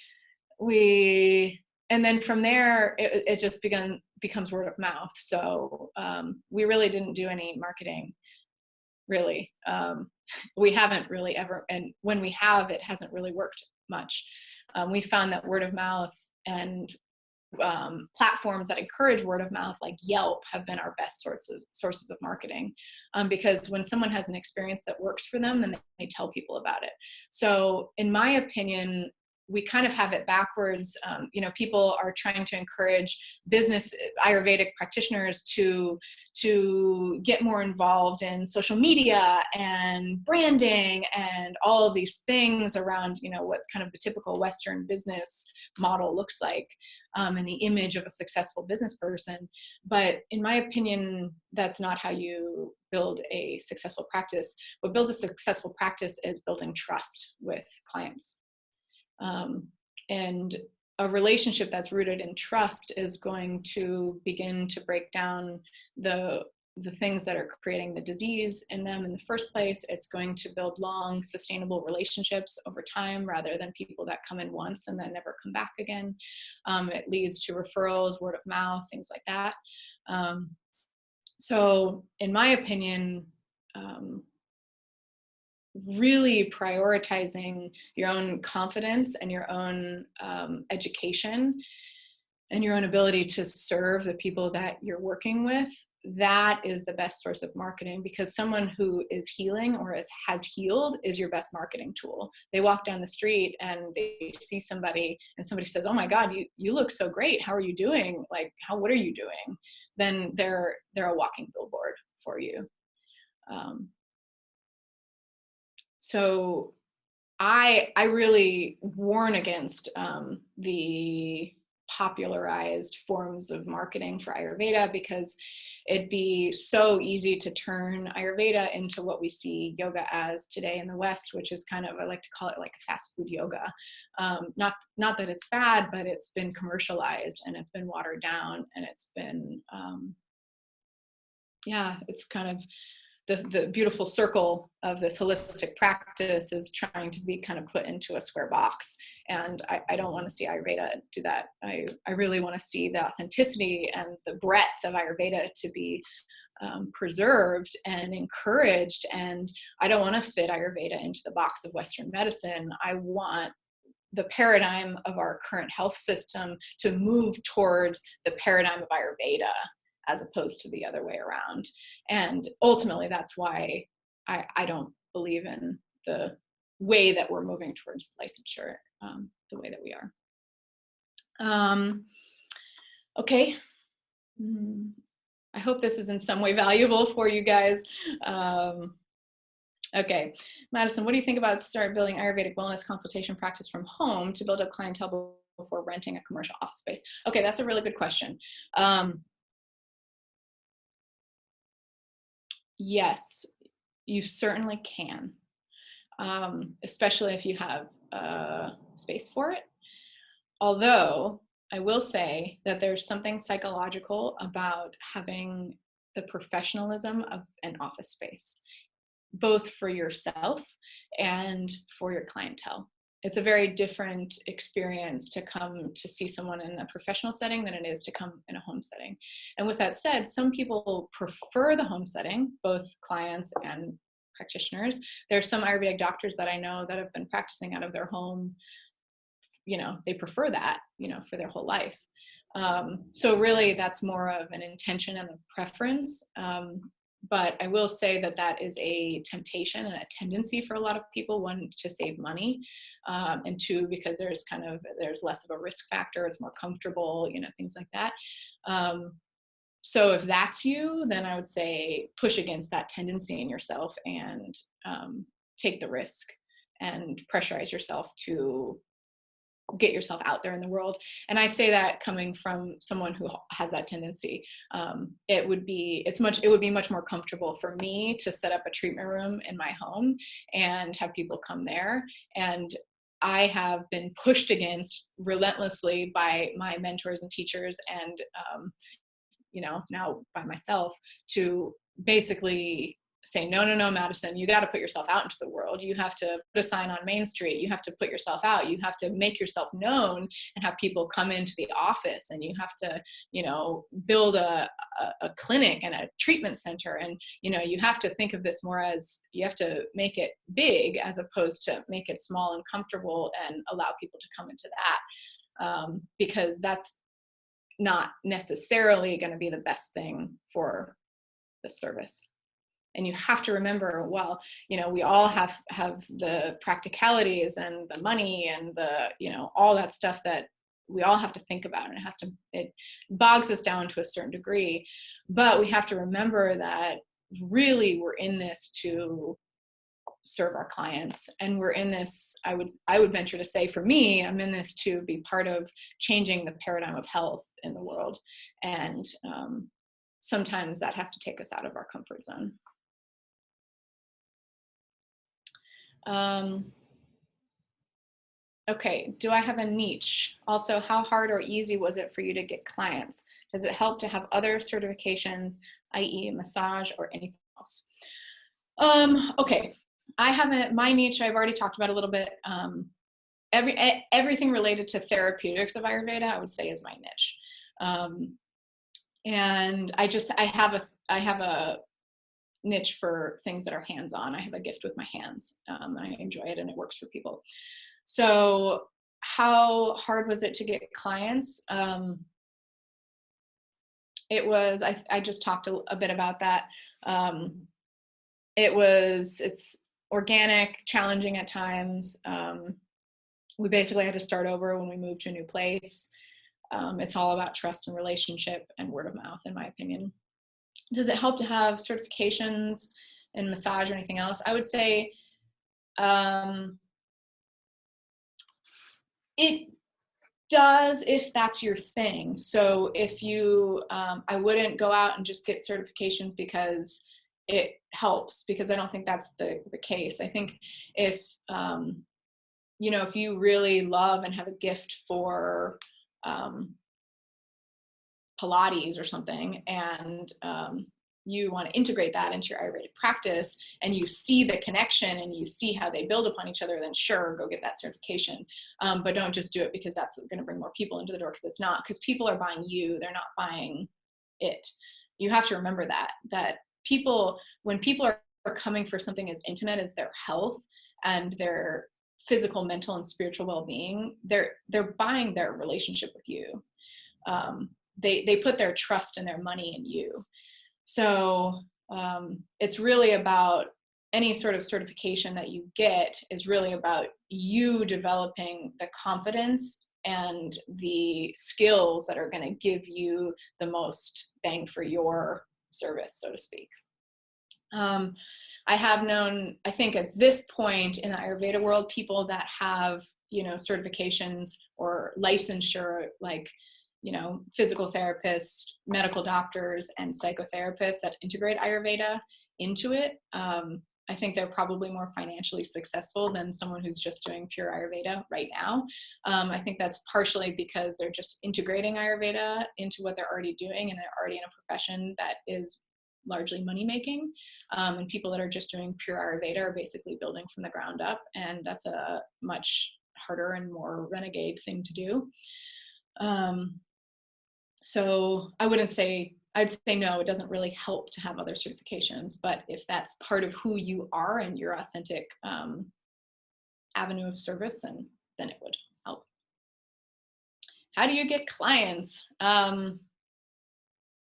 Speaker 3: then from there, it just becomes word of mouth. So we really didn't do any marketing, really. We haven't really ever, and when we have, it hasn't really worked much. We found that word of mouth and platforms that encourage word of mouth like Yelp have been our best sources of marketing, because when someone has an experience that works for them, then they tell people about it. So in my opinion, we kind of have it backwards. People are trying to encourage business Ayurvedic practitioners to get more involved in social media and branding and all of these things around, what kind of the typical Western business model looks like, and the image of a successful business person. But in my opinion, that's not how you build a successful practice. What builds a successful practice is building trust with clients. And a relationship that's rooted in trust is going to begin to break down the things that are creating the disease in them in the first place. It's going to build long, sustainable relationships over time rather than people that come in once and then never come back again. It leads to referrals, word of mouth, things like that. So in my opinion, really prioritizing your own confidence and your own education and your own ability to serve the people that you're working with, that is the best source of marketing, because someone who is healing or has healed is your best marketing tool. They walk down the street and they see somebody and somebody says, "Oh my God, you look so great. How are you doing? Like, what are you doing?" Then they're a walking billboard for you. So I really warn against the popularized forms of marketing for Ayurveda, because it'd be so easy to turn Ayurveda into what we see yoga as today in the West, which is kind of, I like to call it like a fast food yoga. Not that it's bad, but it's been commercialized and it's been watered down, and it's been, it's kind of the beautiful circle of this holistic practice is trying to be kind of put into a square box. And I don't want to see Ayurveda do that. I really want to see the authenticity and the breadth of Ayurveda to be preserved and encouraged. And I don't want to fit Ayurveda into the box of Western medicine. I want the paradigm of our current health system to move towards the paradigm of Ayurveda, as opposed to the other way around. And ultimately, that's why I don't believe in the way that we're moving towards licensure, the way that we are. Okay. I hope this is in some way valuable for you guys. Okay, Madison, what do you think about start building Ayurvedic wellness consultation practice from home to build up clientele before renting a commercial office space? Okay, that's a really good question. Yes, you certainly can, especially if you have space for it. Although I will say that there's something psychological about having the professionalism of an office space, both for yourself and for your clientele. It's a very different experience to come to see someone in a professional setting than it is to come in a home setting. And with that said, some people prefer the home setting, both clients and practitioners. There's some Ayurvedic doctors that I know that have been practicing out of their home. They prefer that, for their whole life. So really that's more of an intention and a preference. But I will say that that is a temptation and a tendency for a lot of people. One, to save money, and two, because there's less of a risk factor. It's more comfortable, things like that. So if that's you, then I would say push against that tendency in yourself and take the risk and pressurize yourself to get yourself out there in the world. And I say that coming from someone who has that tendency. It would be much more comfortable for me to set up a treatment room in my home and have people come there. And I have been pushed against relentlessly by my mentors and teachers and, now by myself, to basically say, no, Madison, you got to put yourself out into the world. You have to put a sign on Main Street. You have to put yourself out. You have to make yourself known and have people come into the office, and you have to, build a clinic and a treatment center. And, you have to think of this more as, you have to make it big as opposed to make it small and comfortable and allow people to come into that. Because that's not necessarily going to be the best thing for the service. And you have to remember, well, we all have the practicalities and the money and the, all that stuff that we all have to think about. And it bogs us down to a certain degree. But we have to remember that really we're in this to serve our clients. And we're in this, I would venture to say, for me, I'm in this to be part of changing the paradigm of health in the world. And sometimes that has to take us out of our comfort zone. Okay, do I have a niche? Also, how hard or easy was it for you to get clients? Does it help to have other certifications, i.e. massage or anything else? Okay, my niche I've already talked about a little bit. Everything related to therapeutics of Ayurveda, I would say, is my niche. And I have a niche for things that are hands-on. I have a gift with my hands. I enjoy it and it works for people. So how hard was it to get clients? It was, I just talked a bit about that. It's organic, challenging at times. We basically had to start over when we moved to a new place. It's all about trust and relationship and word of mouth, in my opinion. Does it help to have certifications in massage or anything else? I would say it does if that's your thing. So if you, I wouldn't go out and just get certifications because it helps, because I don't think that's the case. I think if, if you really love and have a gift for Pilates or something, and you want to integrate that into your Ayurvedic practice, and you see the connection and you see how they build upon each other, then sure, go get that certification. But don't just do it because that's going to bring more people into the door, because it's not, because people are buying you, they're not buying it. You have to remember that people, when people are coming for something as intimate as their health and their physical, mental, and spiritual well-being, they're buying their relationship with you. They put their trust and their money in you. So it's really about, any sort of certification that you get is really about you developing the confidence and the skills that are going to give you the most bang for your service, so to speak. I have known, I think at this point in the Ayurveda world, people that have, you know, certifications or licensure, like, you know, physical therapists, medical doctors, and psychotherapists that integrate Ayurveda into it. I think they're probably more financially successful than someone who's just doing pure Ayurveda right now. I think that's partially because they're just integrating Ayurveda into what they're already doing, and they're already in a profession that is largely money making. And people that are just doing pure Ayurveda are basically building from the ground up, and that's a much harder and more renegade thing to do. So I wouldn't say, I'd say no, it doesn't really help to have other certifications, but if that's part of who you are and your authentic avenue of service, then it would help. How do you get clients?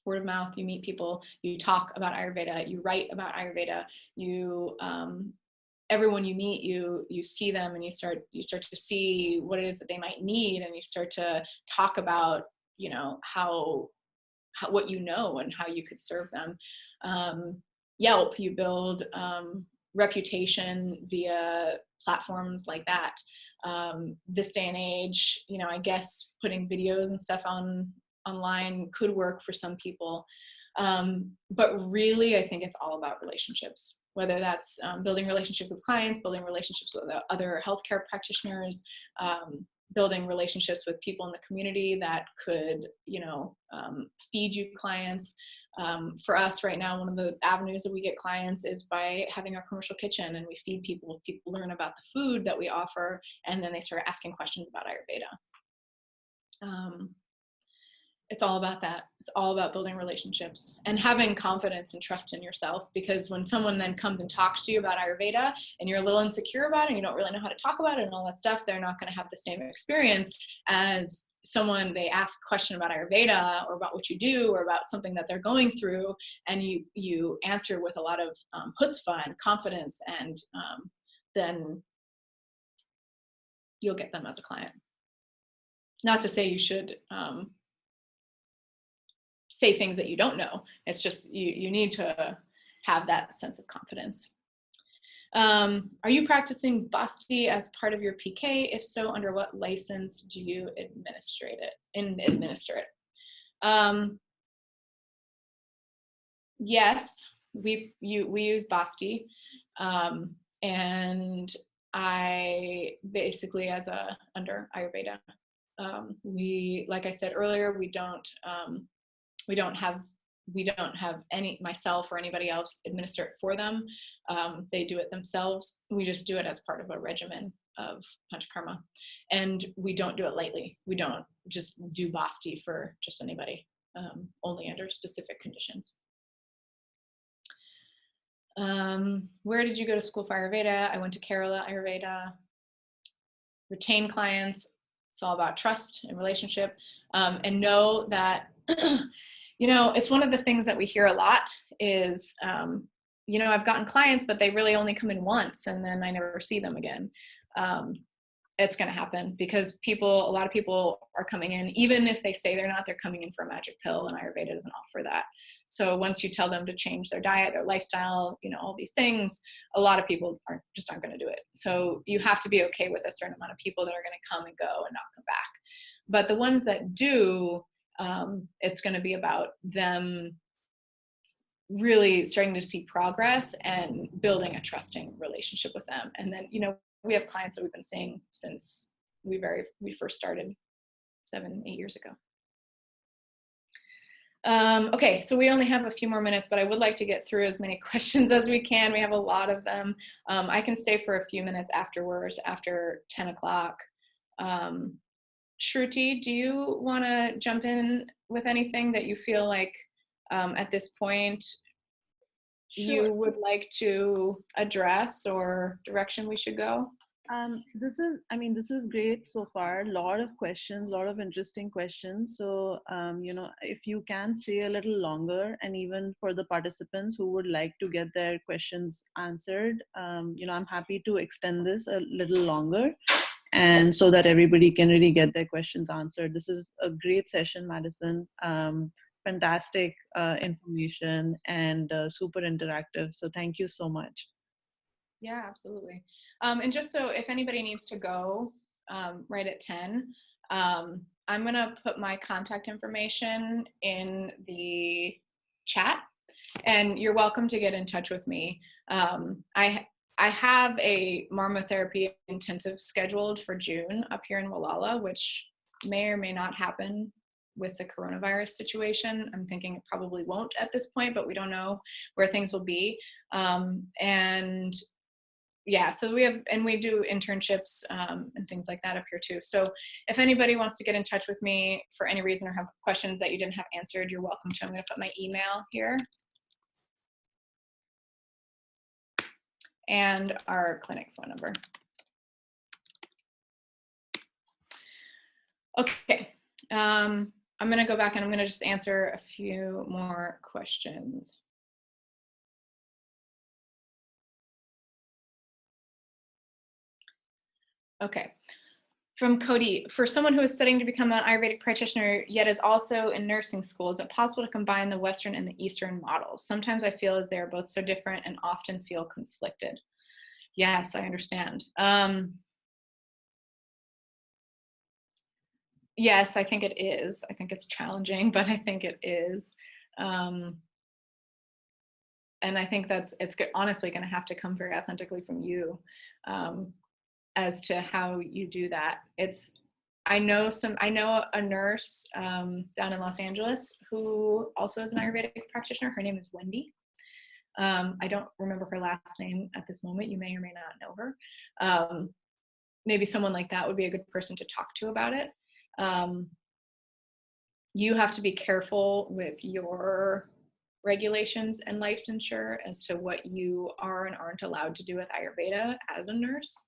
Speaker 3: Word of mouth, you meet people, you talk about Ayurveda, you write about Ayurveda, you everyone you meet, you see them, and you start to see what it is that they might need, and you start to talk about, you know, how what you know and how you could serve them. Yelp, you build reputation via platforms like that. This day and age, you know, I guess putting videos and stuff online could work for some people. But really, I think it's all about relationships, whether that's building relationships with clients, building relationships with other healthcare practitioners, building relationships with people in the community that could, you know, feed you clients. For us right now, one of the avenues that we get clients is by having our commercial kitchen, and we feed people. People learn about the food that we offer, and then they start asking questions about Ayurveda. It's all about that. It's all about building relationships and having confidence and trust in yourself, because when someone then comes and talks to you about Ayurveda and you're a little insecure about it and you don't really know how to talk about it and all that stuff, they're not going to have the same experience as someone, they ask a question about Ayurveda or about what you do or about something that they're going through, and you answer with a lot of chutzpah and confidence, and then you'll get them as a client. Not to say you should say things that you don't know. It's just you need to have that sense of confidence. Are you practicing Basti as part of your PK? If so, under what license do you administer it? Yes, we use Basti, and I basically under Ayurveda. Like I said earlier, we don't have any, myself or anybody else, administer it for them. They do it themselves. We just do it as part of a regimen of Panchakarma, and we don't do it lightly. We don't just do Basti for just anybody, only under specific conditions. Where did you go to school for Ayurveda? I went to Kerala Ayurveda. Retain clients. It's all about trust and relationship, and know that, you know, it's one of the things that we hear a lot is, you know, I've gotten clients, but they really only come in once and then I never see them again. It's going to happen because a lot of people are coming in, even if they say they're not, they're coming in for a magic pill, and Ayurveda doesn't offer that. So once you tell them to change their diet, their lifestyle, you know, all these things, a lot of people aren't going to do it. So you have to be okay with a certain amount of people that are going to come and go and not come back. But the ones that do, it's going to be about them really starting to see progress and building a trusting relationship with them. And then, you know, we have clients that we've been seeing since we first started 7-8 years ago. Okay, so we only have a few more minutes, but I would like to get through as many questions as we can. We have a lot of them. I can stay for a few minutes afterwards, after 10 o'clock. Shruti, do you want to jump in with anything that you feel like at this point you would like to address, or direction we should go?
Speaker 1: This is great so far. A lot of questions, a lot of interesting questions. So, you know, if you can stay a little longer, and even for the participants who would like to get their questions answered, you know, I'm happy to extend this a little longer, and so that everybody can really get their questions answered. This is a great session, Madison. fantastic information and super interactive. So thank you so much.
Speaker 3: Yeah, absolutely. And just so if anybody needs to go right at 10, I'm going to put my contact information in the chat, and you're welcome to get in touch with me. I have a marmotherapy intensive scheduled for June up here in Gualala, which may or may not happen with the coronavirus situation. I'm thinking it probably won't at this point, but we don't know where things will be. And yeah, so we do internships and things like that up here too. So if anybody wants to get in touch with me for any reason or have questions that you didn't have answered, you're welcome to. I'm going to put my email here and our clinic phone number. Okay, I'm going to go back and I'm going to just answer a few more questions. Okay. From Cody, for someone who is studying to become an Ayurvedic practitioner, yet is also in nursing school, is it possible to combine the Western and the Eastern models? Sometimes I feel as they are both so different and often feel conflicted. Yes, I understand. Yes, I think it is. I think it's challenging, but I think it is. And I think it's honestly going to have to come very authentically from you. As to how you do that. I know a nurse down in Los Angeles who also is an Ayurvedic practitioner. Her name is Wendy. I don't remember her last name at this moment. You may or may not know her. Maybe someone like that would be a good person to talk to about it. You have to be careful with your regulations and licensure as to what you are and aren't allowed to do with Ayurveda as a nurse.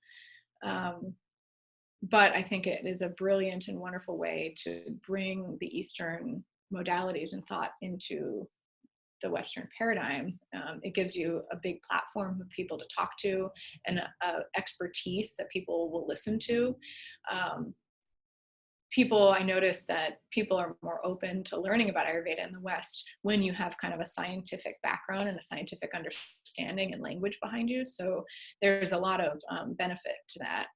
Speaker 3: But I think it is a brilliant and wonderful way to bring the Eastern modalities and thought into the Western paradigm. It gives you a big platform of people to talk to and expertise that people will listen to. I notice that people are more open to learning about Ayurveda in the West when you have kind of a scientific background and a scientific understanding and language behind you. So there's a lot of benefit to that.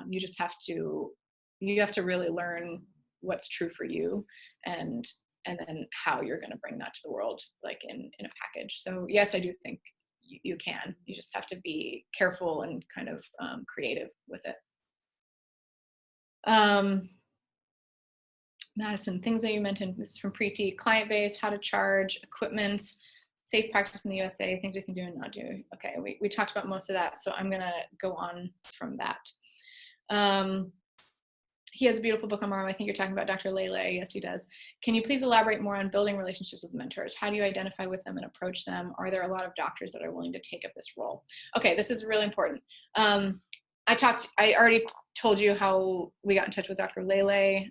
Speaker 3: You just have to really learn what's true for you and then how you're going to bring that to the world, like in a package. So yes, I do think you can. You just have to be careful and kind of creative with it. Madison, things that you mentioned, this is from Preeti, client base, how to charge, equipment, safe practice in the USA, things we can do and not do. Okay, we talked about most of that, so I'm gonna go on from that. He has a beautiful book on Marm. I think you're talking about Dr. Lele. Yes, he does. Can you please elaborate more on building relationships with mentors? How do you identify with them and approach them? Are there a lot of doctors that are willing to take up this role? Okay, this is really important. I already told you how we got in touch with Dr. Lele.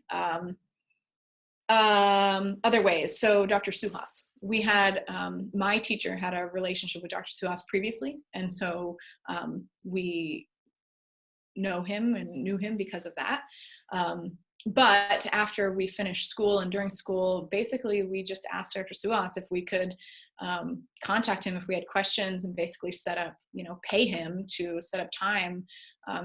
Speaker 3: Other ways. So Dr. Suhas, we had, my teacher had a relationship with Dr. Suhas previously. And so we know him and knew him because of that. But after we finished school and during school, basically we just asked Dr. Suhas if we could contact him if we had questions and basically set up, pay him to set up time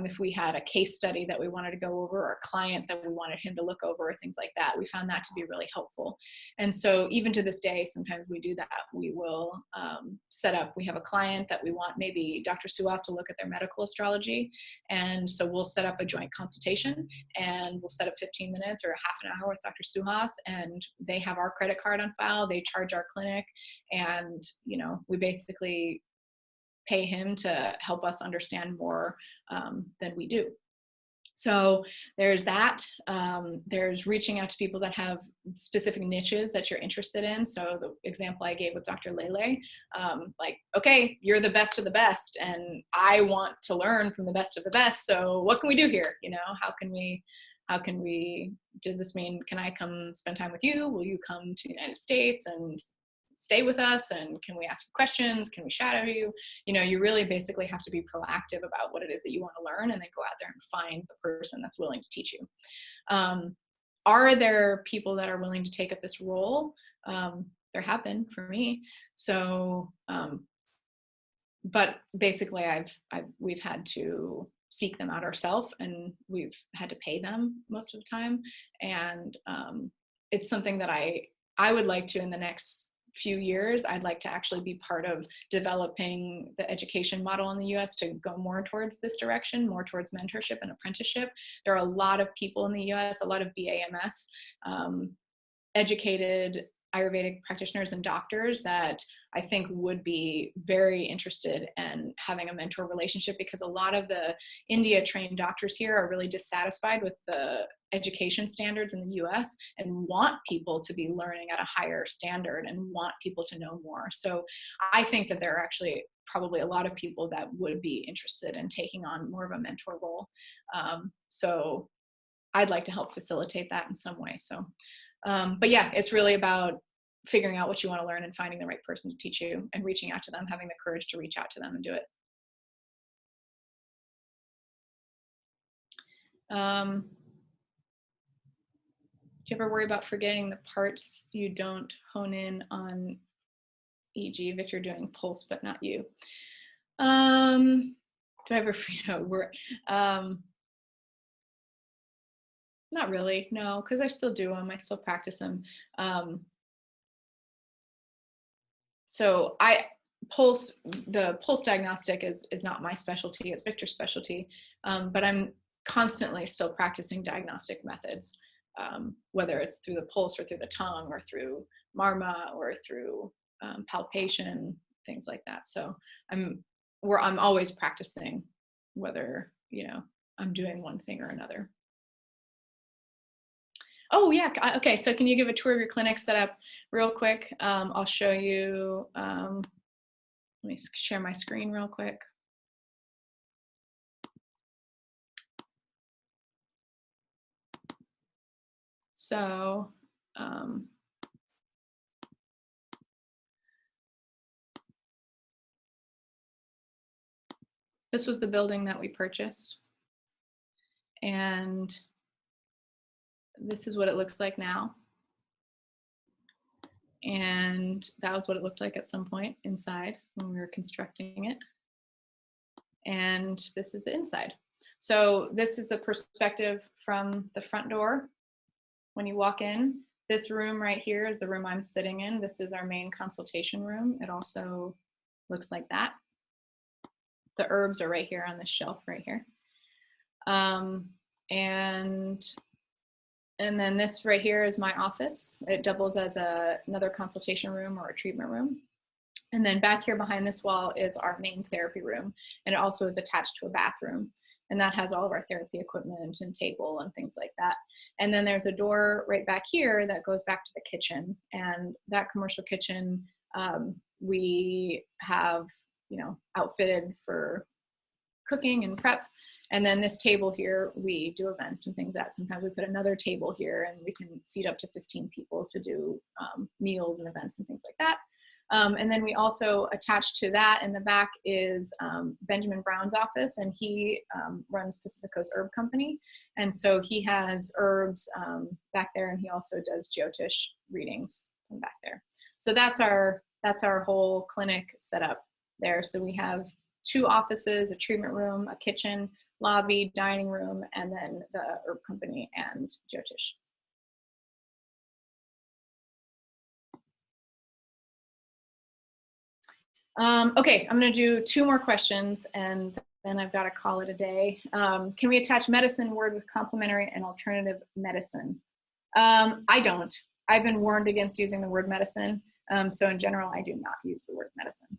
Speaker 3: if we had a case study that we wanted to go over or a client that we wanted him to look over or things like that. We found that to be really helpful. And so even to this day, sometimes we do that. We will set up, we have a client that we want maybe Dr. Suhas to look at their medical astrology. And so we'll set up a joint consultation and we'll set up 15 minutes or a half an hour with Dr. Suhas, and they have our credit card on file. They charge our clinic, and we basically pay him to help us understand more than we do. So there's that. There's reaching out to people that have specific niches that you're interested in. So the example I gave with Dr. Lele, like, okay, you're the best of the best, and I want to learn from the best of the best. So what can we do here? How can we, does this mean, can I come spend time with you? Will you come to the United States and stay with us? And can we ask questions? Can we shadow you? You really basically have to be proactive about what it is that you want to learn, and then go out there and find the person that's willing to teach you. are there people that are willing to take up this role? There have been for me. So, but basically we've had to seek them out ourselves, and we've had to pay them most of the time. And it's something that I would like to, in the next few years, I'd like to actually be part of developing the education model in the US to go more towards this direction, more towards mentorship and apprenticeship. There are a lot of people in the US, a lot of BAMS, educated Ayurvedic practitioners and doctors that I think would be very interested in having a mentor relationship, because a lot of the India trained doctors here are really dissatisfied with the education standards in the US and want people to be learning at a higher standard and want people to know more. So I think that there are actually probably a lot of people that would be interested in taking on more of a mentor role. So I'd like to help facilitate that in some way. So but yeah, it's really about figuring out what you want to learn and finding the right person to teach you and reaching out to them, having the courage to reach out to them and do it. Do you ever worry about forgetting the parts you don't hone in on, e.g. Victor doing pulse, but not you? Do I ever, not really, no, because I still do them. I still practice them. So the pulse diagnostic is not my specialty, it's Victor's specialty, but I'm constantly still practicing diagnostic methods, whether it's through the pulse or through the tongue or through marma or through palpation, things like that. So I'm always practicing, whether, I'm doing one thing or another. Oh yeah, okay, so can you give a tour of your clinic setup real quick? I'll show you, let me share my screen real quick. So, this was the building that we purchased, and this is what it looks like now. And that was what it looked like at some point inside when we were constructing it. And this is the inside. So this is the perspective from the front door. When you walk in, this room right here is the room I'm sitting in. This is our main consultation room. It also looks like that. The herbs are right here on this shelf right here. And then this right here is my office. It doubles as another consultation room or a treatment room. And then back here behind this wall is our main therapy room. And it also is attached to a bathroom. And that has all of our therapy equipment and table and things like that. And then there's a door right back here that goes back to the kitchen. And that commercial kitchen we have, outfitted for cooking and prep. And then this table here, we do events and things at. Sometimes we put another table here and we can seat up to 15 people to do meals and events and things like that. And then we also, attached to that in the back is Benjamin Brown's office, and he runs Pacific Coast Herb Company. And so he has herbs back there, and he also does Jyotish readings from back there. So that's our whole clinic setup there. So we have 2 offices, a treatment room, a kitchen, lobby, dining room, and then the herb company and Jyotish. Okay, I'm gonna do 2 more questions and then I've got to call it a day. Can we attach medicine word with complementary and alternative medicine? I don't. I've been warned against using the word medicine. So in general, I do not use the word medicine.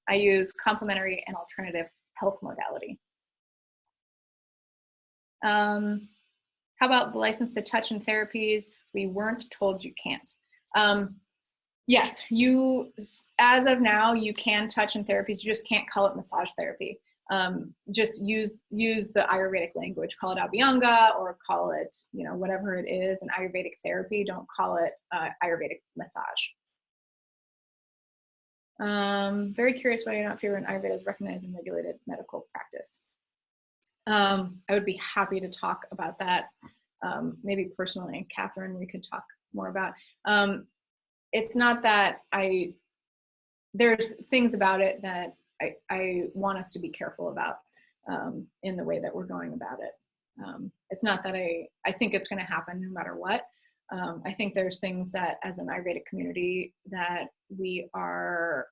Speaker 3: I use complementary and alternative health modality. How about the license to touch in therapies? We weren't told you can't. Yes, as of now, you can touch in therapies. You just can't call it massage therapy. Just use the Ayurvedic language. Call it Abhyanga or call it, whatever it is, an Ayurvedic therapy. Don't call it Ayurvedic massage. Very curious why you're not favoring Ayurveda as recognized and regulated medical practice. I would be happy to talk about that. maybe personally, and Catherine, we could talk more about. It's not that there's things about it that I want us to be careful about in the way that we're going about it. It's not that I think it's going to happen no matter what. I think there's things that as an Ayurvedic community that we are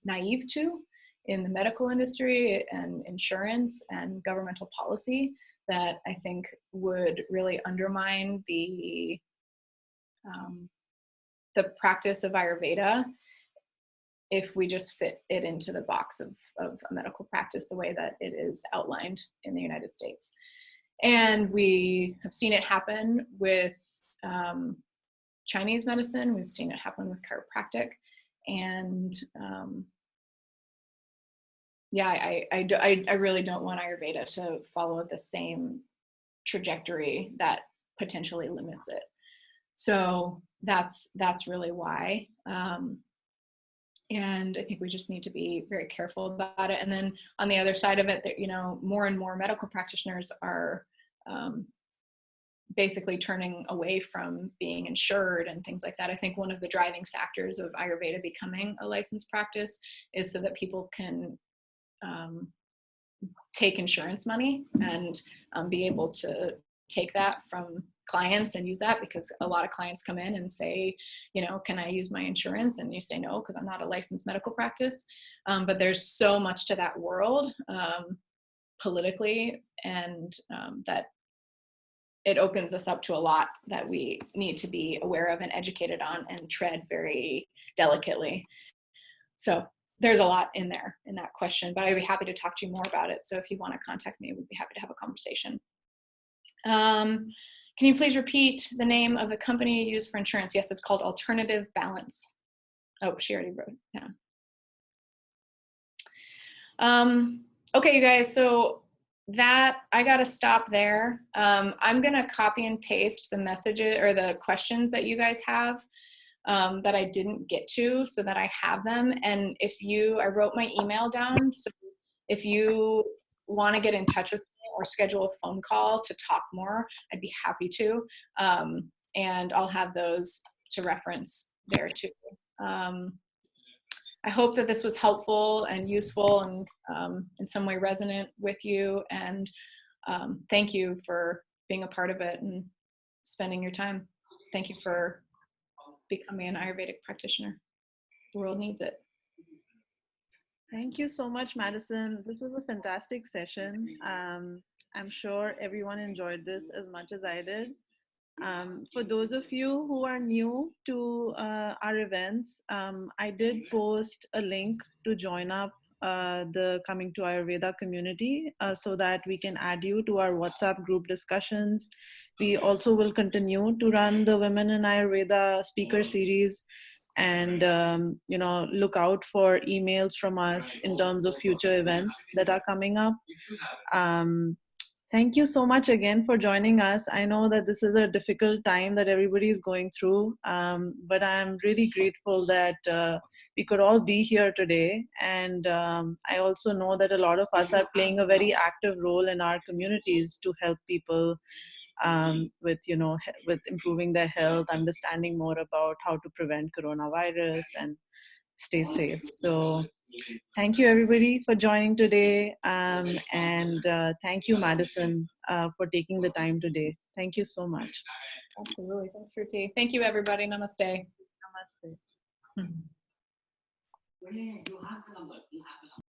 Speaker 3: naive to in the medical industry and insurance and governmental policy that I think would really undermine the practice of Ayurveda if we just fit it into the box of a medical practice the way that it is outlined in the United States. And we have seen it happen with Chinese medicine. We've seen it happen with chiropractic. And yeah, I really don't want Ayurveda to follow the same trajectory that potentially limits it. So that's really why. And I think we just need to be very careful about it. And then on the other side of it, that, you know, more and more medical practitioners are basically turning away from being insured and things like that. I think one of the driving factors of Ayurveda becoming a licensed practice is so that people can take insurance money and be able to take that from clients and use that, because a lot of clients come in and say, you know, can I use my insurance? And you say no, because I'm not a licensed medical practice. But there's so much to that world politically, and that it opens us up to a lot that we need to be aware of and educated on and tread very delicately. So there's a lot in there in that question, but I'd be happy to talk to you more about it. So if you want to contact me, we'd be happy to have a conversation. Can you please repeat the name of the company you use for insurance? Yes, it's called Alternative Balance. Oh, she already wrote it down. Okay, you guys, so that I got to stop there. I'm going to copy and paste the messages or the questions that you guys have that I didn't get to, so that I have them. And I wrote my email down. So if you want to get in touch with me or schedule a phone call to talk more, I'd be happy to. And I'll have those to reference there too. I hope that this was helpful and useful and in some way resonant with you. And thank you for being a part of it and spending your time. Thank you for becoming an Ayurvedic practitioner. The world needs it.
Speaker 1: Thank you so much, Madison. This was a fantastic session. I'm sure everyone enjoyed this as much as I did. For those of you who are new to our events, I did post a link to join up the Coming to Ayurveda community so that we can add you to our WhatsApp group discussions. We also will continue to run the Women in Ayurveda speaker series, and you know, look out for emails from us in terms of future events that are coming up. Thank you so much again for joining us. I know that this is a difficult time that everybody is going through, but I'm really grateful that we could all be here today. And I also know that a lot of us are playing a very active role in our communities to help people with, you know, with improving their health, understanding more about how to prevent coronavirus and stay safe. So thank you everybody for joining today. And thank you, Madison, for taking the time today. Thank you so much.
Speaker 3: Absolutely. Thanks, Ruti. Thank you, everybody. Namaste.
Speaker 1: Namaste.